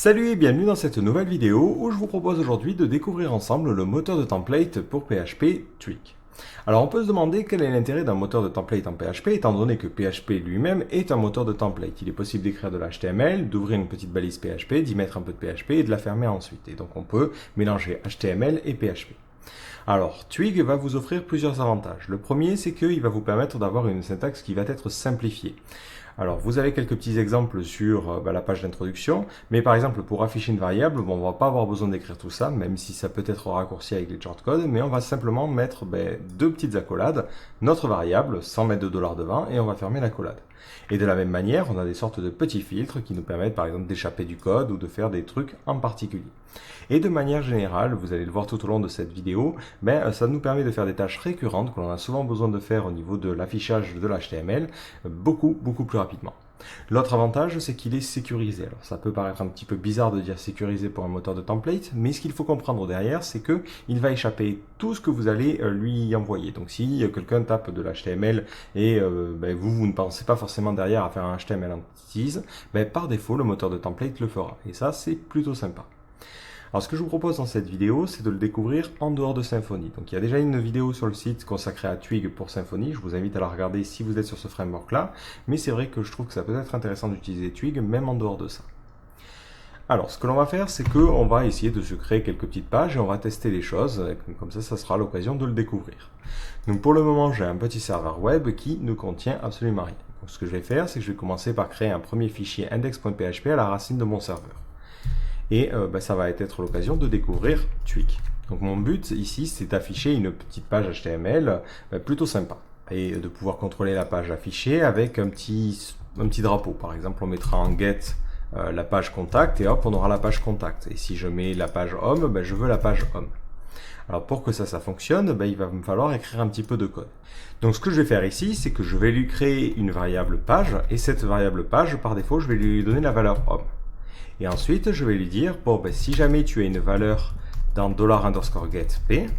Salut et bienvenue dans cette nouvelle vidéo où je vous propose aujourd'hui de découvrir ensemble le moteur de template pour PHP Twig. Alors on peut se demander quel est l'intérêt d'un moteur de template en PHP étant donné que PHP lui-même est un moteur de template. Il est possible d'écrire de l'HTML, d'ouvrir une petite balise PHP, d'y mettre un peu de PHP et de la fermer ensuite. Et donc on peut mélanger HTML et PHP. Alors, Twig va vous offrir plusieurs avantages. Le premier, c'est qu'il va vous permettre d'avoir une syntaxe qui va être simplifiée. Alors, vous avez quelques petits exemples sur la page d'introduction, mais par exemple, pour afficher une variable, on ne va pas avoir besoin d'écrire tout ça, même si ça peut être raccourci avec les shortcodes, mais on va simplement mettre deux petites accolades, notre variable, sans mettre de $ devant, et on va fermer l'accolade. Et de la même manière, on a des sortes de petits filtres qui nous permettent par exemple d'échapper du code ou de faire des trucs en particulier. Et de manière générale, vous allez le voir tout au long de cette vidéo, ça nous permet de faire des tâches récurrentes que l'on a souvent besoin de faire au niveau de l'affichage de l'HTML beaucoup plus rapidement. L'autre avantage, c'est qu'il est sécurisé. Alors, ça peut paraître un petit peu bizarre de dire sécurisé pour un moteur de template, mais ce qu'il faut comprendre derrière, c'est qu'il va échapper tout ce que vous allez lui envoyer. Donc, si quelqu'un tape de l'HTML et vous ne pensez pas forcément derrière à faire un HTML entities, par défaut, le moteur de template le fera. Et ça, c'est plutôt sympa. Alors ce que je vous propose dans cette vidéo, c'est de le découvrir en dehors de Symfony. Donc il y a déjà une vidéo sur le site consacrée à Twig pour Symfony, je vous invite à la regarder si vous êtes sur ce framework-là, mais c'est vrai que je trouve que ça peut être intéressant d'utiliser Twig même en dehors de ça. Alors ce que l'on va faire, c'est qu'on va essayer de se créer quelques petites pages et on va tester les choses, comme ça sera l'occasion de le découvrir. Donc pour le moment, j'ai un petit serveur web qui ne contient absolument rien. Donc ce que je vais faire, c'est que je vais commencer par créer un premier fichier index.php à la racine de mon serveur. Et ça va être l'occasion de découvrir Twig. Donc mon but ici, c'est d'afficher une petite page HTML plutôt sympa. Et de pouvoir contrôler la page affichée avec un petit drapeau. Par exemple, on mettra en get la page contact et hop, on aura la page contact. Et si je mets la page home, je veux la page home. Alors pour que ça fonctionne, il va me falloir écrire un petit peu de code. Donc ce que je vais faire ici, c'est que je vais lui créer une variable page. Et cette variable page, par défaut, je vais lui donner la valeur home. Et ensuite, je vais lui dire, si jamais tu as une valeur dans $_getP,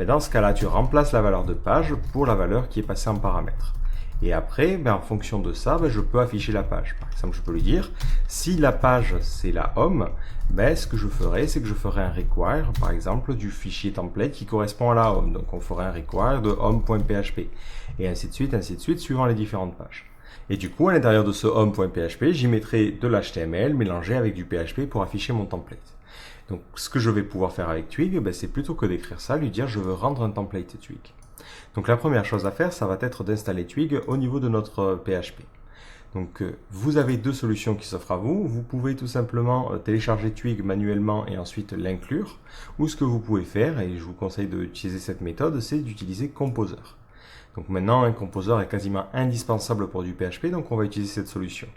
dans ce cas-là, tu remplaces la valeur de page pour la valeur qui est passée en paramètre. Et après, en fonction de ça, je peux afficher la page. Par exemple, je peux lui dire, si la page, c'est la home, ce que je ferai, c'est que je ferai un require, par exemple, du fichier template qui correspond à la home. Donc, on ferait un require de home.php. Et ainsi de suite, suivant les différentes pages. Et du coup, à l'intérieur de ce home.php, j'y mettrai de l'HTML mélangé avec du PHP pour afficher mon template. Donc, ce que je vais pouvoir faire avec Twig, c'est plutôt que d'écrire ça, lui dire je veux rendre un template Twig. Donc, la première chose à faire, ça va être d'installer Twig au niveau de notre PHP. Donc, vous avez deux solutions qui s'offrent à vous. Vous pouvez tout simplement télécharger Twig manuellement et ensuite l'inclure. Ou ce que vous pouvez faire, et je vous conseille d'utiliser cette méthode, c'est d'utiliser Composer. Donc maintenant, un composer est quasiment indispensable pour du PHP, donc on va utiliser cette solution.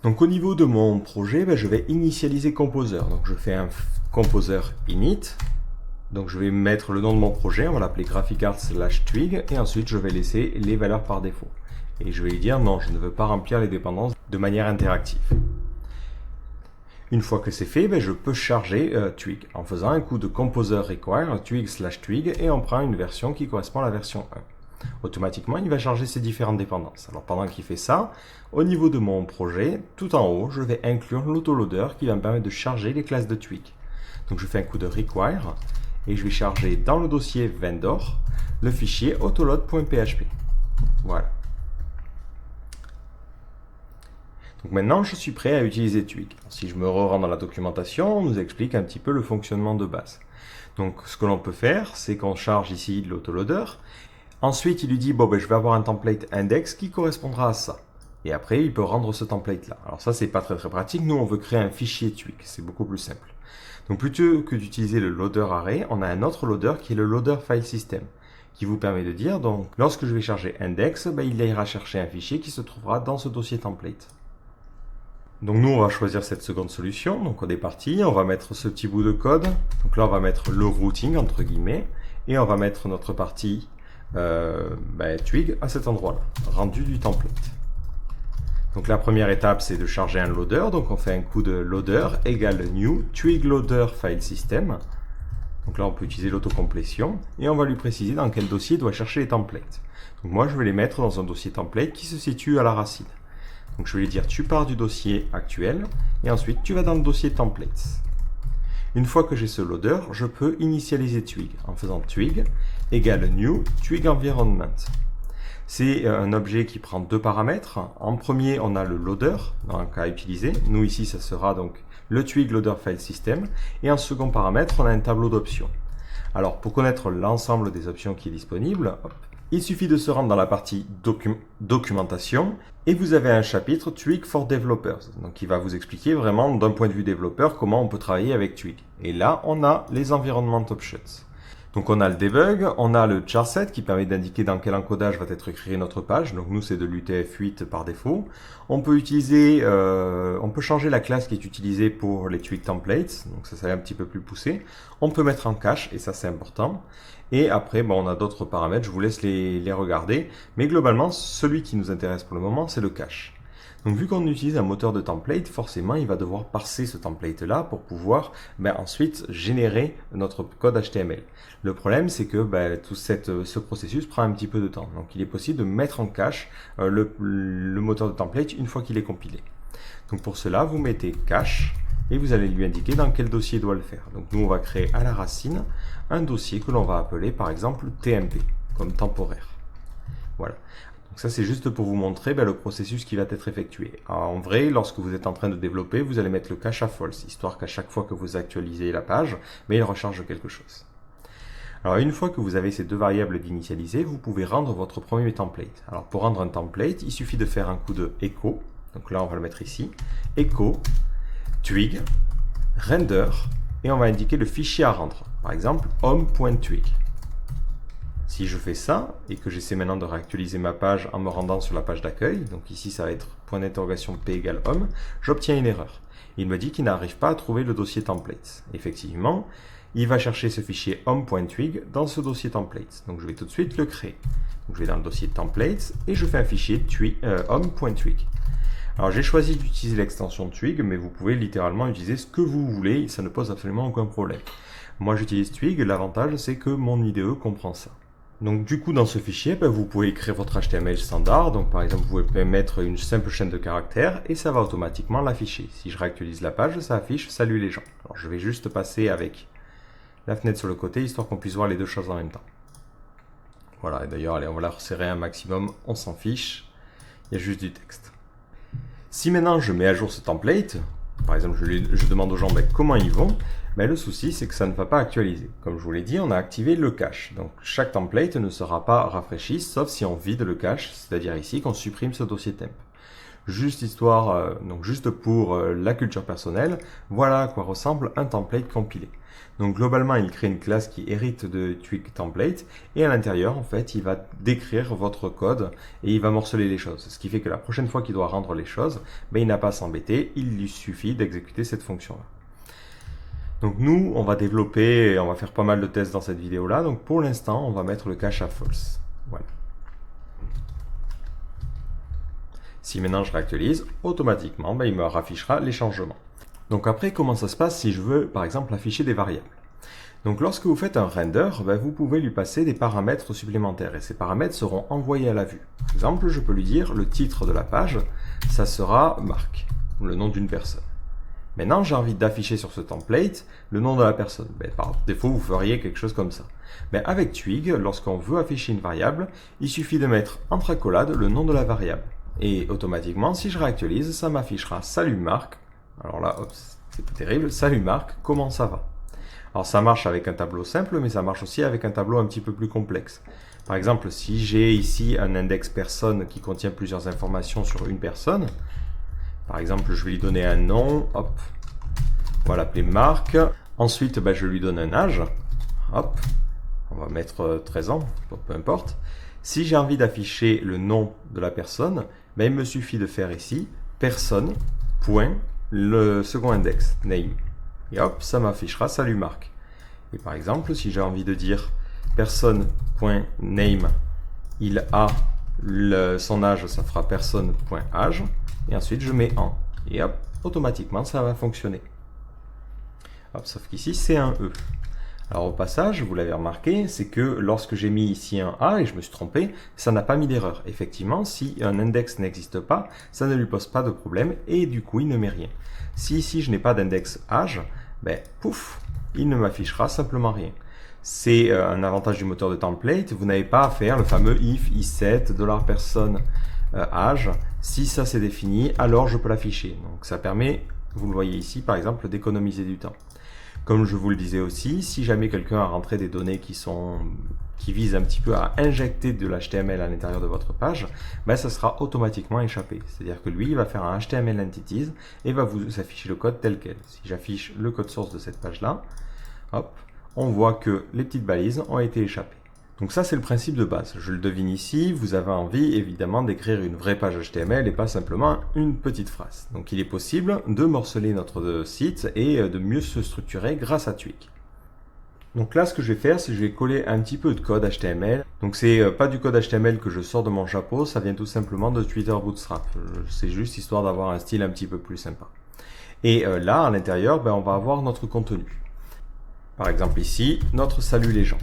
Donc au niveau de mon projet, je vais initialiser Composer. Donc je fais un composer init. Donc je vais mettre le nom de mon projet, on va l'appeler graphicarts/twig, et ensuite je vais laisser les valeurs par défaut. Et je vais lui dire non, je ne veux pas remplir les dépendances de manière interactive. Une fois que c'est fait, je peux charger Twig en faisant un coup de composer require twig/twig et on prend une version qui correspond à la version 1. Automatiquement, il va charger ces différentes dépendances. Alors pendant qu'il fait ça, au niveau de mon projet, tout en haut, je vais inclure l'autoloader qui va me permettre de charger les classes de Twig. Donc je fais un coup de require et je vais charger dans le dossier vendor le fichier autoload.php. Voilà. Donc maintenant, je suis prêt à utiliser Twig. Si je me rends dans la documentation, on nous explique un petit peu le fonctionnement de base. Donc ce que l'on peut faire, c'est qu'on charge ici l'autoloader. Ensuite, il lui dit, je vais avoir un template index qui correspondra à ça. Et après, il peut rendre ce template-là. Alors ça, c'est pas très pratique. Nous, on veut créer un fichier Twig. C'est beaucoup plus simple. Donc plutôt que d'utiliser le loader array, on a un autre loader qui est le loader file system, qui vous permet de dire, donc, lorsque je vais charger index, il ira chercher un fichier qui se trouvera dans ce dossier template. Donc nous, on va choisir cette seconde solution. Donc on est parti, on va mettre ce petit bout de code. Donc là, on va mettre le routing, entre guillemets, et on va mettre notre partie Twig à cet endroit-là, rendu du template. Donc la première étape, c'est de charger un loader. Donc on fait un coup de loader égale new Twig loader file system. Donc là, on peut utiliser l'autocomplétion et on va lui préciser dans quel dossier il doit chercher les templates. Donc moi, je vais les mettre dans un dossier template qui se situe à la racine. Donc je vais lui dire tu pars du dossier actuel et ensuite tu vas dans le dossier templates. Une fois que j'ai ce loader, je peux initialiser Twig en faisant Twig égale new Twig environment. C'est un objet qui prend deux paramètres. En premier, on a le loader, dans un cas utilisé. Nous ici, ça sera donc le Twig loader file system. Et en second paramètre, on a un tableau d'options. Alors, pour connaître l'ensemble des options qui est disponible, il suffit de se rendre dans la partie documentation et vous avez un chapitre Twig for Developers. Donc, il va vous expliquer vraiment d'un point de vue développeur comment on peut travailler avec Twig. Et là, on a les environment options. Donc on a le debug, on a le charset qui permet d'indiquer dans quel encodage va être créée notre page. Donc nous c'est de l'UTF-8 par défaut. On peut utiliser, on peut changer la classe qui est utilisée pour les Twig templates. Donc ça est un petit peu plus poussé. On peut mettre en cache et ça c'est important. Et après bon, on a d'autres paramètres, je vous laisse les regarder. Mais globalement celui qui nous intéresse pour le moment c'est le cache. Donc vu qu'on utilise un moteur de template, forcément il va devoir parser ce template là pour pouvoir ensuite générer notre code HTML. Le problème c'est que tout ce processus prend un petit peu de temps. Donc il est possible de mettre en cache le moteur de template une fois qu'il est compilé. Donc pour cela vous mettez cache et vous allez lui indiquer dans quel dossier il doit le faire. Donc nous on va créer à la racine un dossier que l'on va appeler par exemple TMP comme temporaire. Voilà. Donc ça c'est juste pour vous montrer le processus qui va être effectué. Alors, en vrai, lorsque vous êtes en train de développer, vous allez mettre le cache à false, histoire qu'à chaque fois que vous actualisez la page, il recharge quelque chose. Alors une fois que vous avez ces deux variables d'initialiser, vous pouvez rendre votre premier template. Alors pour rendre un template, il suffit de faire un coup de echo, donc là on va le mettre ici, echo, twig, render, et on va indiquer le fichier à rendre. Par exemple, home.twig. Si je fais ça, et que j'essaie maintenant de réactualiser ma page en me rendant sur la page d'accueil, donc ici ça va être point d'interrogation p égale home, j'obtiens une erreur. Il me dit qu'il n'arrive pas à trouver le dossier templates. Effectivement, il va chercher ce fichier home.twig dans ce dossier templates. Donc je vais tout de suite le créer. Donc je vais dans le dossier templates et je fais un fichier home.twig. Alors j'ai choisi d'utiliser l'extension Twig, mais vous pouvez littéralement utiliser ce que vous voulez, ça ne pose absolument aucun problème. Moi j'utilise Twig, l'avantage c'est que mon IDE comprend ça. Donc du coup dans ce fichier, vous pouvez écrire votre HTML standard, donc par exemple vous pouvez mettre une simple chaîne de caractères et ça va automatiquement l'afficher. Si je réactualise la page, ça affiche salut les gens. Alors je vais juste passer avec la fenêtre sur le côté histoire qu'on puisse voir les deux choses en même temps. Voilà, et d'ailleurs allez on va la resserrer un maximum, on s'en fiche, il y a juste du texte. Si maintenant je mets à jour ce template, par exemple je demande aux gens comment ils vont, le souci c'est que ça ne va pas actualiser. Comme je vous l'ai dit, on a activé le cache. Donc chaque template ne sera pas rafraîchi sauf si on vide le cache, c'est-à-dire ici qu'on supprime ce dossier temp. Juste juste pour la culture personnelle, voilà à quoi ressemble un template compilé. Donc globalement, il crée une classe qui hérite de Twig template et à l'intérieur, en fait, il va décrire votre code et il va morceler les choses. Ce qui fait que la prochaine fois qu'il doit rendre les choses, il n'a pas à s'embêter, il lui suffit d'exécuter cette fonction-là. Donc nous, on va développer et on va faire pas mal de tests dans cette vidéo-là. Donc pour l'instant, on va mettre le cache à false. Voilà. Si maintenant je réactualise, automatiquement, il me raffichera les changements. Donc après, comment ça se passe si je veux, par exemple, afficher des variables? Donc lorsque vous faites un render, vous pouvez lui passer des paramètres supplémentaires et ces paramètres seront envoyés à la vue. Par exemple, je peux lui dire le titre de la page, ça sera Marc, le nom d'une personne. Maintenant, j'ai envie d'afficher sur ce template le nom de la personne. Par défaut, vous feriez quelque chose comme ça. Avec Twig, lorsqu'on veut afficher une variable, il suffit de mettre entre accolades le nom de la variable. Et automatiquement, si je réactualise, ça m'affichera « Salut Marc ». Alors là, c'est pas terrible. « Salut Marc, comment ça va ?» Alors ça marche avec un tableau simple, mais ça marche aussi avec un tableau un petit peu plus complexe. Par exemple, si j'ai ici un index personne qui contient plusieurs informations sur une personne, par exemple, je vais lui donner un nom, hop, on va l'appeler Marc. Ensuite, je lui donne un âge, hop, on va mettre 13 ans, peu importe. Si j'ai envie d'afficher le nom de la personne, il me suffit de faire ici personne, point, le second index, name. Et hop, ça m'affichera salut Marc. Et par exemple, si j'ai envie de dire personne.name, il a son âge, ça fera personne.âge. Et ensuite, je mets en. Et hop, automatiquement, ça va fonctionner. Hop, sauf qu'ici, c'est un E. Alors au passage, vous l'avez remarqué, c'est que lorsque j'ai mis ici un A et je me suis trompé, ça n'a pas mis d'erreur. Effectivement, si un index n'existe pas, ça ne lui pose pas de problème et du coup il ne met rien. Si ici je n'ai pas d'index âge, ben pouf, il ne m'affichera simplement rien. C'est un avantage du moteur de template, vous n'avez pas à faire le fameux if is7 $person âge. Si ça c'est défini, alors je peux l'afficher. Donc ça permet, vous le voyez ici par exemple, d'économiser du temps. Comme je vous le disais aussi, si jamais quelqu'un a rentré des données qui visent un petit peu à injecter de l'HTML à l'intérieur de votre page, ben ça sera automatiquement échappé. C'est-à-dire que lui, il va faire un HTML entities et va vous afficher le code tel quel. Si j'affiche le code source de cette page-là, hop, on voit que les petites balises ont été échappées. Donc ça, c'est le principe de base. Je le devine ici, vous avez envie évidemment d'écrire une vraie page HTML et pas simplement une petite phrase. Donc il est possible de morceler notre site et de mieux se structurer grâce à Twig. Donc là, ce que je vais faire, c'est que je vais coller un petit peu de code HTML. Donc c'est pas du code HTML que je sors de mon chapeau, ça vient tout simplement de Twitter Bootstrap. C'est juste histoire d'avoir un style un petit peu plus sympa. Et là, à l'intérieur, on va avoir notre contenu. Par exemple ici, notre salut les gens.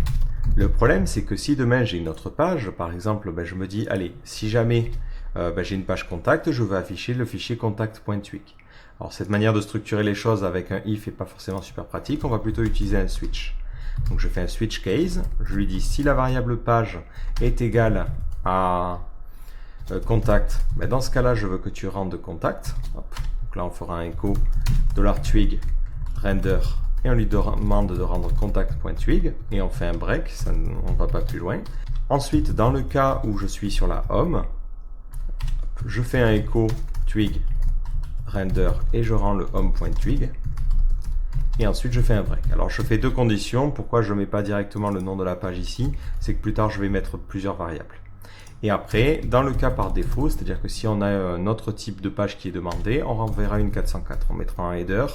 Le problème, c'est que si demain j'ai une autre page, par exemple, je me dis, allez, si jamais j'ai une page contact, je vais afficher le fichier contact.twig. Alors cette manière de structurer les choses avec un if n'est pas forcément super pratique, on va plutôt utiliser un switch. Donc je fais un switch case, je lui dis si la variable page est égale à contact, dans ce cas-là, je veux que tu rendes contact. Hop. Donc là, on fera un echo $twig render. Et on lui demande de rendre contact.twig et on fait un break, ça, on ne va pas plus loin. Ensuite, dans le cas où je suis sur la home, je fais un echo twig render et je rends le home.twig. Et ensuite, je fais un break. Alors, je fais deux conditions. Pourquoi je ne mets pas directement le nom de la page ici? C'est que plus tard, je vais mettre plusieurs variables. Et après, dans le cas par défaut, c'est-à-dire que si on a un autre type de page qui est demandé, on renverra une 404. On mettra un header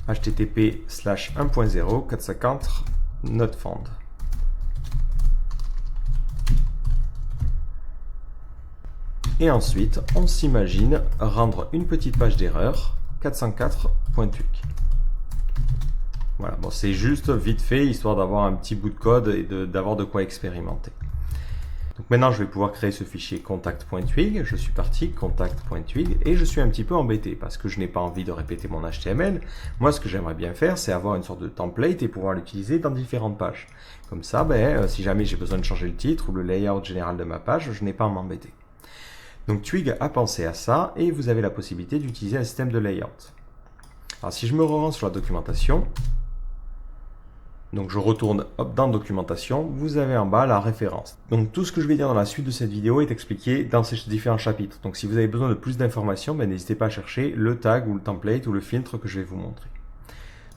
http:/1.0 450 not found. Et ensuite, on s'imagine rendre une petite page d'erreur 404.twig. Voilà, bon, c'est juste vite fait, histoire d'avoir un petit bout de code et d'avoir de quoi expérimenter. Donc maintenant, je vais pouvoir créer ce fichier contact.twig. Je suis parti, contact.twig, et je suis un petit peu embêté parce que je n'ai pas envie de répéter mon HTML. Moi, ce que j'aimerais bien faire, c'est avoir une sorte de template et pouvoir l'utiliser dans différentes pages. Comme ça, si jamais j'ai besoin de changer le titre ou le layout général de ma page, je n'ai pas à m'embêter. Donc Twig a pensé à ça et vous avez la possibilité d'utiliser un système de layout. Alors si je me rends sur la documentation, donc je retourne dans documentation, vous avez en bas la référence. Donc tout ce que je vais dire dans la suite de cette vidéo est expliqué dans ces différents chapitres. Donc si vous avez besoin de plus d'informations, n'hésitez pas à chercher le tag ou le template ou le filtre que je vais vous montrer.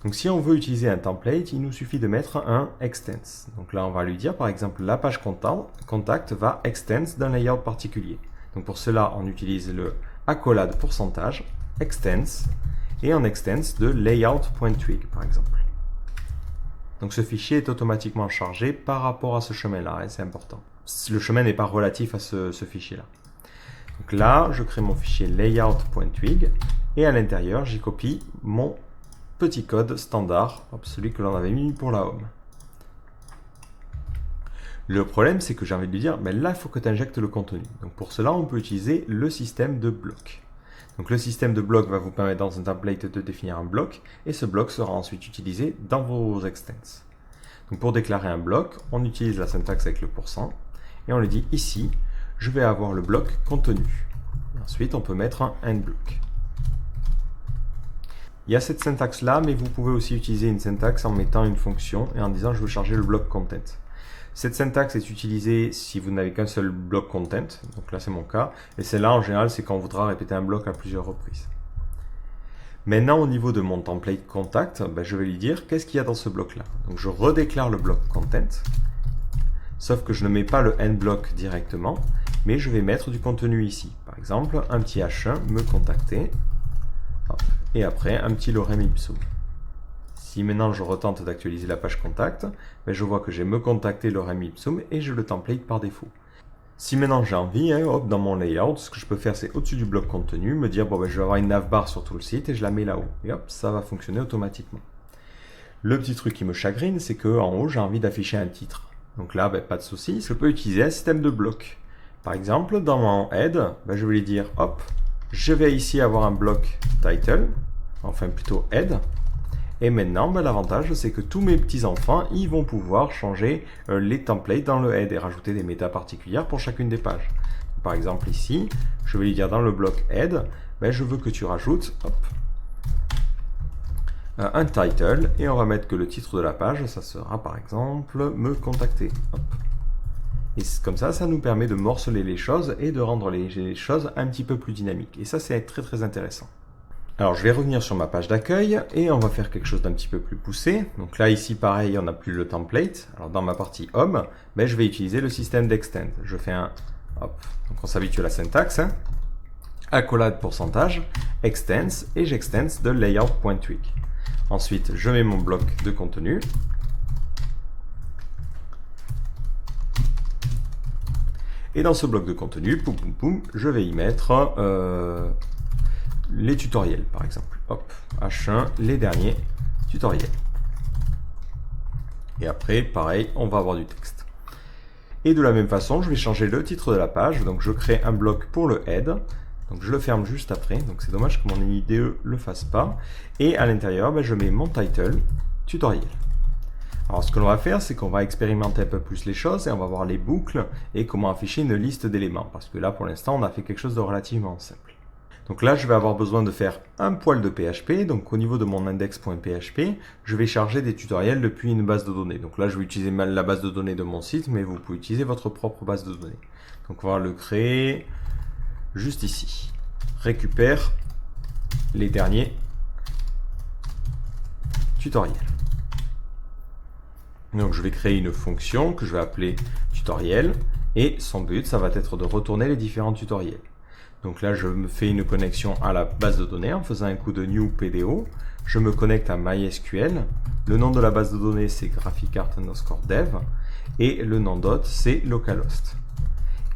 Donc si on veut utiliser un template, il nous suffit de mettre un extends. Donc là on va lui dire par exemple la page contact va extends d'un layout particulier. Donc pour cela on utilise le accolade pourcentage, extends, et on extends de layout.twig par exemple. Donc ce fichier est automatiquement chargé par rapport à ce chemin-là, et c'est important. Le chemin n'est pas relatif à ce fichier-là. Donc là, je crée mon fichier layout.twig, et à l'intérieur, j'y copie mon petit code standard, celui que l'on avait mis pour la home. Le problème, c'est que j'ai envie de lui dire, là, il faut que tu injectes le contenu. Donc pour cela, on peut utiliser le système de bloc. Donc le système de bloc va vous permettre dans un template de définir un bloc et ce bloc sera ensuite utilisé dans vos extents. Donc pour déclarer un bloc, on utilise la syntaxe avec le pourcent et on lui dit ici, je vais avoir le bloc contenu. Ensuite, on peut mettre un end block. Il y a cette syntaxe là, mais vous pouvez aussi utiliser une syntaxe en mettant une fonction et en disant je veux charger le bloc content. Cette syntaxe est utilisée si vous n'avez qu'un seul bloc content, donc là c'est mon cas, et celle-là en général c'est quand on voudra répéter un bloc à plusieurs reprises. Maintenant au niveau de mon template contact, je vais lui dire qu'est-ce qu'il y a dans ce bloc-là. Donc je redéclare le bloc content, sauf que je ne mets pas le end block directement, mais je vais mettre du contenu ici. Par exemple, un petit H1 me contacter, et après un petit lorem ipsum. Si maintenant je retente d'actualiser la page contact, je vois que j'ai me contacter lorem ipsum et je le template par défaut. Si maintenant j'ai envie, dans mon layout, ce que je peux faire c'est au-dessus du bloc contenu, me dire je vais avoir une navbar sur tout le site et je la mets là-haut. Et hop, ça va fonctionner automatiquement. Le petit truc qui me chagrine, c'est qu'en haut, j'ai envie d'afficher un titre. Donc là, pas de souci, je peux utiliser un système de blocs. Par exemple, dans mon head, je vais lui dire, hop, je vais ici avoir un bloc title, enfin plutôt head. Et maintenant, l'avantage, c'est que tous mes petits-enfants, ils vont pouvoir changer les templates dans le head et rajouter des méta particulières pour chacune des pages. Par exemple, ici, je vais lui dire dans le bloc head, je veux que tu rajoutes un title et on va mettre que le titre de la page, ça sera par exemple me contacter. Hop. Et comme ça nous permet de morceler les choses et de rendre les choses un petit peu plus dynamiques. Et ça, c'est très très intéressant. Alors, je vais revenir sur ma page d'accueil et on va faire quelque chose d'un petit peu plus poussé. Donc là, ici, pareil, on n'a plus le template. Alors, dans ma partie home, je vais utiliser le système d'extend. Je fais un hop. Donc, on s'habitue à la syntaxe. Accolade pourcentage, extends et j'extends de layout.tweak. Ensuite, je mets mon bloc de contenu. Et dans ce bloc de contenu, poum, poum, poum, je vais y mettre les tutoriels, par exemple. Hop, H1, les derniers tutoriels. Et après, pareil, on va avoir du texte. Et de la même façon, je vais changer le titre de la page. Donc, je crée un bloc pour le head. Donc, je le ferme juste après. Donc, c'est dommage que mon IDE le fasse pas. Et à l'intérieur, je mets mon title tutoriel. Alors, ce que l'on va faire, c'est qu'on va expérimenter un peu plus les choses et on va voir les boucles et comment afficher une liste d'éléments. Parce que là, pour l'instant, on a fait quelque chose de relativement simple. Donc là, je vais avoir besoin de faire un poil de PHP. Donc au niveau de mon index.php, je vais charger des tutoriels depuis une base de données. Donc là, je vais utiliser la base de données de mon site, mais vous pouvez utiliser votre propre base de données. Donc on va le créer juste ici. Récupère les derniers tutoriels. Donc je vais créer une fonction que je vais appeler tutoriel et son but, ça va être de retourner les différents tutoriels. Donc là, je me fais une connexion à la base de données en faisant un coup de new PDO. Je me connecte à MySQL. Le nom de la base de données, c'est graphicart_dev. Et le nom d'hôte, c'est localhost.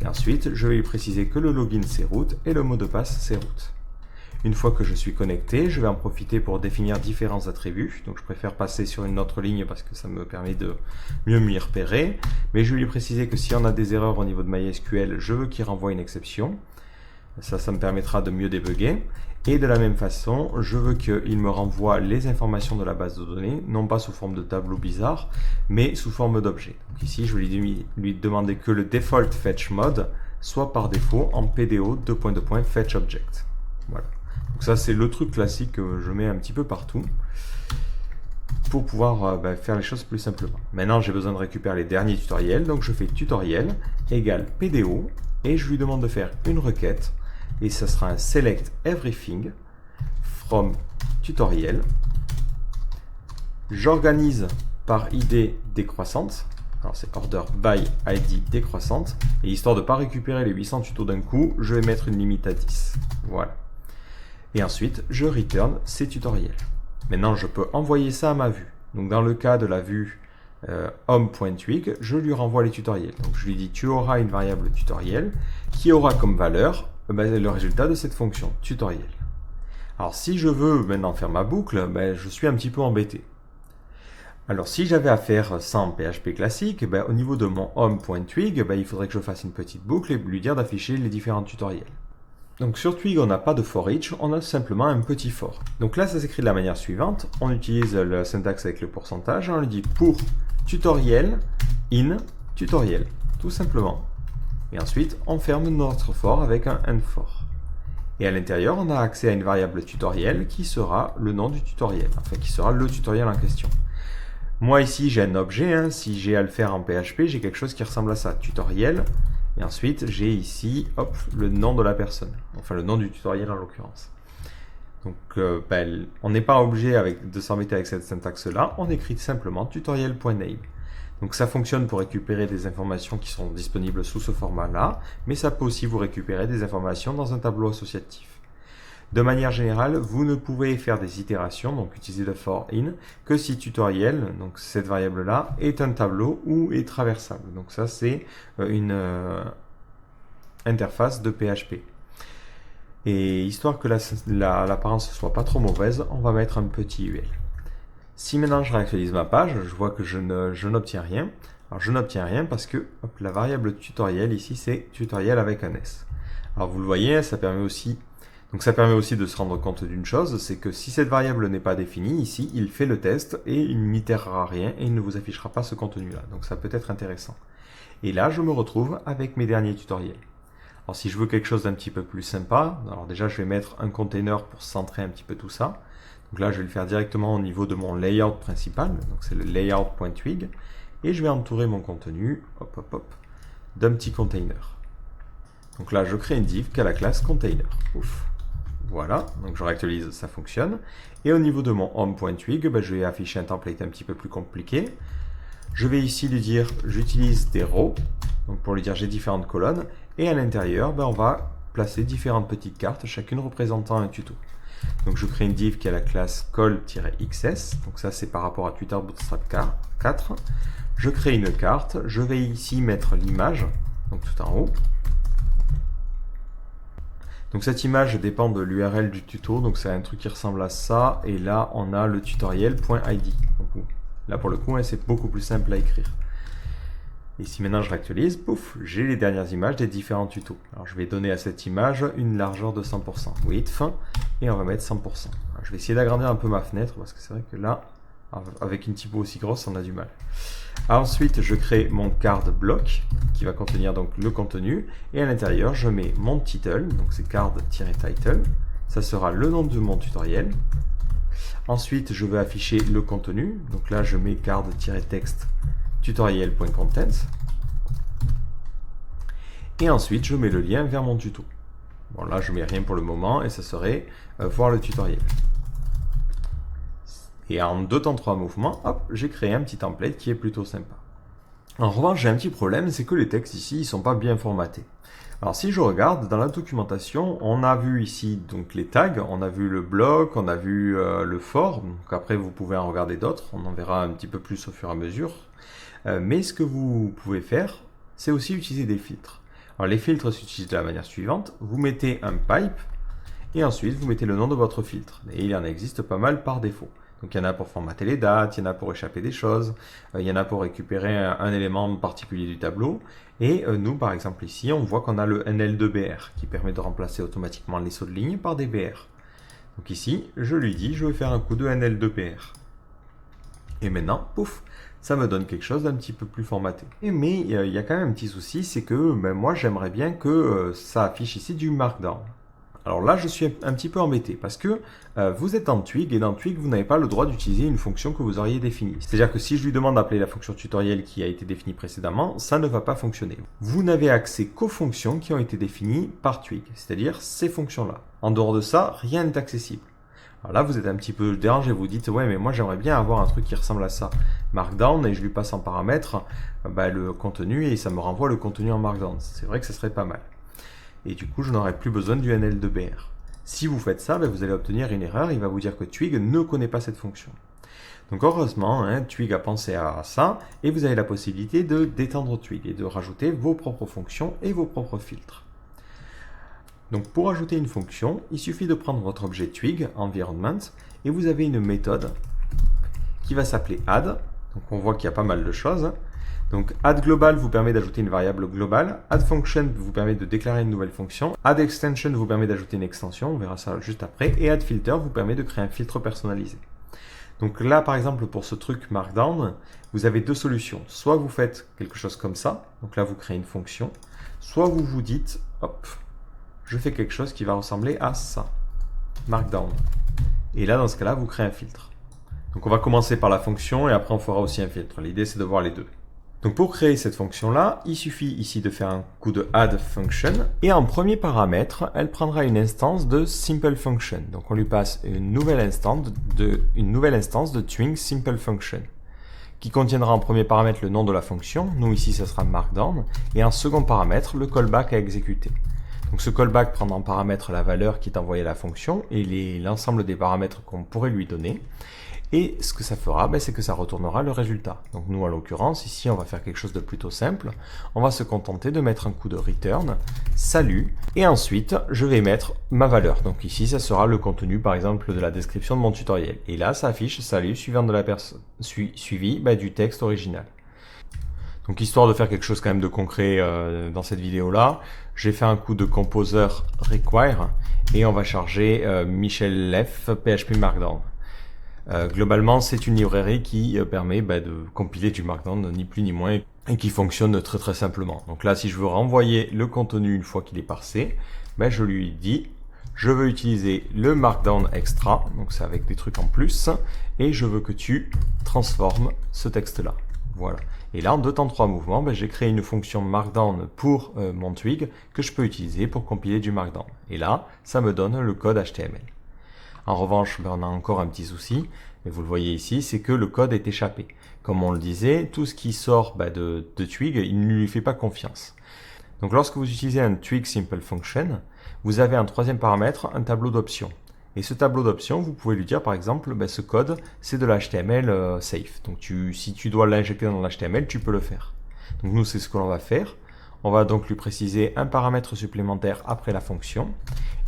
Et ensuite, je vais lui préciser que le login, c'est root et le mot de passe, c'est root. Une fois que je suis connecté, je vais en profiter pour définir différents attributs. Donc je préfère passer sur une autre ligne parce que ça me permet de mieux m'y repérer. Mais je vais lui préciser que si on a des erreurs au niveau de MySQL, je veux qu'il renvoie une exception. Ça me permettra de mieux débugger. Et de la même façon, je veux qu'il me renvoie les informations de la base de données, non pas sous forme de tableau bizarre, mais sous forme d'objet. Donc ici, je vais lui demander que le default fetch mode soit par défaut en PDO fetch object. Voilà. Donc ça, c'est le truc classique que je mets un petit peu partout pour pouvoir faire les choses plus simplement. Maintenant, j'ai besoin de récupérer les derniers tutoriels, donc je fais tutoriel égale PDO et je lui demande de faire une requête. Et ça sera un select everything from tutoriel. J'organise par ID décroissante. Alors c'est order by ID décroissante. Et histoire de ne pas récupérer les 800 tutos d'un coup, je vais mettre une limite à 10. Voilà. Et ensuite, je return ces tutoriels. Maintenant, je peux envoyer ça à ma vue. Donc dans le cas de la vue home.tweak, je lui renvoie les tutoriels. Donc je lui dis, tu auras une variable tutoriel qui aura comme valeur le résultat de cette fonction, tutoriel. Alors si je veux maintenant faire ma boucle, je suis un petit peu embêté. Alors si j'avais à faire ça en PHP classique, au niveau de mon home.twig, il faudrait que je fasse une petite boucle et lui dire d'afficher les différents tutoriels. Donc sur Twig, on n'a pas de for each, on a simplement un petit for. Donc là, ça s'écrit de la manière suivante. On utilise le syntaxe avec le pourcentage, on lui dit pour tutoriel in tutoriel, tout simplement. Et ensuite, on ferme notre for avec un end for. Et à l'intérieur, on a accès à une variable tutoriel qui sera le nom du tutoriel, enfin qui sera le tutoriel en question. Moi ici, j'ai un objet, si j'ai à le faire en PHP, j'ai quelque chose qui ressemble à ça, tutoriel. Et ensuite, j'ai ici, le nom de la personne, enfin le nom du tutoriel en l'occurrence. Donc, on n'est pas obligé de s'embêter avec cette syntaxe-là, on écrit simplement tutoriel.name. Donc ça fonctionne pour récupérer des informations qui sont disponibles sous ce format-là, mais ça peut aussi vous récupérer des informations dans un tableau associatif. De manière générale, vous ne pouvez faire des itérations, donc utiliser le for in, que si tutoriel, donc cette variable-là, est un tableau ou est traversable. Donc ça, c'est une interface de PHP. Et histoire que l'apparence ne soit pas trop mauvaise, on va mettre un petit UL. Si maintenant je réactualise ma page, je vois que je n'obtiens rien. Alors je n'obtiens rien parce que hop, la variable tutoriel ici c'est tutoriel avec un S. Alors vous le voyez, ça permet aussi de se rendre compte d'une chose, c'est que si cette variable n'est pas définie, ici il fait le test et il n'itérera rien et il ne vous affichera pas ce contenu-là. Donc ça peut être intéressant. Et là je me retrouve avec mes derniers tutoriels. Alors si je veux quelque chose d'un petit peu plus sympa, alors déjà je vais mettre un container pour centrer un petit peu tout ça. Donc là je vais le faire directement au niveau de mon layout principal, donc c'est le layout.twig. Et je vais entourer mon contenu, hop hop hop, d'un petit container. Donc là je crée une div qui a la classe container. Ouf. Voilà, donc je réactualise, ça fonctionne. Et au niveau de mon home.twig, je vais afficher un template un petit peu plus compliqué. Je vais ici lui dire, j'utilise des rows, donc pour lui dire j'ai différentes colonnes. Et à l'intérieur, on va placer différentes petites cartes, chacune représentant un tuto. Donc je crée une div qui a la classe call-xs, donc ça c'est par rapport à Twitter Bootstrap 4. Je crée une carte, je vais ici mettre l'image, donc tout en haut. Donc cette image dépend de l'URL du tuto, donc c'est un truc qui ressemble à ça, et là on a le tutoriel.id. Donc là pour le coup, c'est beaucoup plus simple à écrire. Et si maintenant je réactualise, pouf, j'ai les dernières images des différents tutos. Alors je vais donner à cette image une largeur de 100%, width, et on va mettre 100%. Alors, je vais essayer d'agrandir un peu ma fenêtre, parce que c'est vrai que là, avec une typo aussi grosse, on a du mal. Ensuite, je crée mon card block, qui va contenir donc le contenu, et à l'intérieur, je mets mon title, donc c'est card-title, ça sera le nom de mon tutoriel. Ensuite, je vais afficher le contenu, donc là, je mets card-text tutorial.content. Et ensuite, je mets le lien vers mon tuto. Bon, là, je mets rien pour le moment, et ça serait voir le tutoriel. Et en 2 temps 3 mouvements, hop, j'ai créé un petit template qui est plutôt sympa. En revanche, j'ai un petit problème, c'est que les textes ici, ils sont pas bien formatés. Alors si je regarde, dans la documentation, on a vu ici donc les tags, on a vu le bloc, on a vu le for, donc après vous pouvez en regarder d'autres, on en verra un petit peu plus au fur et à mesure. Mais ce que vous pouvez faire, c'est aussi utiliser des filtres. Alors les filtres s'utilisent de la manière suivante, vous mettez un pipe, et ensuite vous mettez le nom de votre filtre. Et il en existe pas mal par défaut. Donc il y en a pour formater les dates, il y en a pour échapper des choses, il y en a pour récupérer un élément particulier du tableau. Et nous, par exemple ici, on voit qu'on a le NL2BR qui permet de remplacer automatiquement les sauts de ligne par des BR. Donc ici, je lui dis, je vais faire un coup de NL2BR. Et maintenant, pouf, ça me donne quelque chose d'un petit peu plus formaté. Mais il y a quand même un petit souci, c'est que moi j'aimerais bien que ça affiche ici du Markdown. Alors là, je suis un petit peu embêté parce que vous êtes dans Twig et dans Twig, vous n'avez pas le droit d'utiliser une fonction que vous auriez définie. C'est-à-dire que si je lui demande d'appeler la fonction tutoriel qui a été définie précédemment, ça ne va pas fonctionner. Vous n'avez accès qu'aux fonctions qui ont été définies par Twig, c'est-à-dire ces fonctions-là. En dehors de ça, rien n'est accessible. Alors là, vous êtes un petit peu dérangé, vous dites « Ouais, mais moi j'aimerais bien avoir un truc qui ressemble à ça. Markdown » et je lui passe en paramètre le contenu et ça me renvoie le contenu en Markdown. C'est vrai que ça serait pas mal. Et du coup, je n'aurai plus besoin du NL2BR. Si vous faites ça, vous allez obtenir une erreur. Il va vous dire que Twig ne connaît pas cette fonction. Donc heureusement, Twig a pensé à ça et vous avez la possibilité de d'étendre Twig et de rajouter vos propres fonctions et vos propres filtres. Donc pour ajouter une fonction, il suffit de prendre votre objet Twig, environment, et vous avez une méthode qui va s'appeler add. Donc on voit qu'il y a pas mal de choses. Donc add global vous permet d'ajouter une variable globale, add function vous permet de déclarer une nouvelle fonction, add extension vous permet d'ajouter une extension, on verra ça juste après, et add filter vous permet de créer un filtre personnalisé. Donc là par exemple pour ce truc Markdown, vous avez 2 solutions. Soit vous faites quelque chose comme ça, donc là vous créez une fonction, soit vous vous dites, hop, je fais quelque chose qui va ressembler à ça, Markdown. Et là dans ce cas-là vous créez un filtre. Donc on va commencer par la fonction et après on fera aussi un filtre. L'idée c'est de voir les deux. Donc pour créer cette fonction-là, il suffit ici de faire un coup de add function et en premier paramètre, elle prendra une instance de simple function. Donc on lui passe une nouvelle instance de Twig simple function qui contiendra en premier paramètre le nom de la fonction. Nous ici, ça sera markdown et en second paramètre, le callback à exécuter. Donc ce callback prendra en paramètre la valeur qui est envoyée à la fonction et l'ensemble des paramètres qu'on pourrait lui donner. Et ce que ça fera, c'est que ça retournera le résultat. Donc nous, en l'occurrence, ici, on va faire quelque chose de plutôt simple. On va se contenter de mettre un coup de return, salut, et ensuite, je vais mettre ma valeur. Donc ici, ça sera le contenu, par exemple, de la description de mon tutoriel. Et là, ça affiche salut suivant de la suivi du texte original. Donc histoire de faire quelque chose quand même de concret dans cette vidéo-là, j'ai fait un coup de composer require et on va charger Michel Leff PHP Markdown. Globalement, c'est une librairie qui permet de compiler du Markdown, ni plus ni moins, et qui fonctionne très très simplement. Donc là, si je veux renvoyer le contenu une fois qu'il est parsé, je lui dis, je veux utiliser le Markdown extra, donc c'est avec des trucs en plus, et je veux que tu transformes ce texte-là. Voilà. Et là, en 2 temps 3 mouvements, j'ai créé une fonction Markdown pour mon twig que je peux utiliser pour compiler du Markdown. Et là, ça me donne le code HTML. En revanche, on a encore un petit souci, et vous le voyez ici, c'est que le code est échappé. Comme on le disait, tout ce qui sort de Twig, il ne lui fait pas confiance. Donc lorsque vous utilisez un Twig Simple Function, vous avez un 3e paramètre, un tableau d'options. Et ce tableau d'options, vous pouvez lui dire par exemple, ce code, c'est de l'HTML safe. Donc si tu dois l'injecter dans l'HTML, tu peux le faire. Donc nous, c'est ce que l'on va faire. On va donc lui préciser un paramètre supplémentaire après la fonction.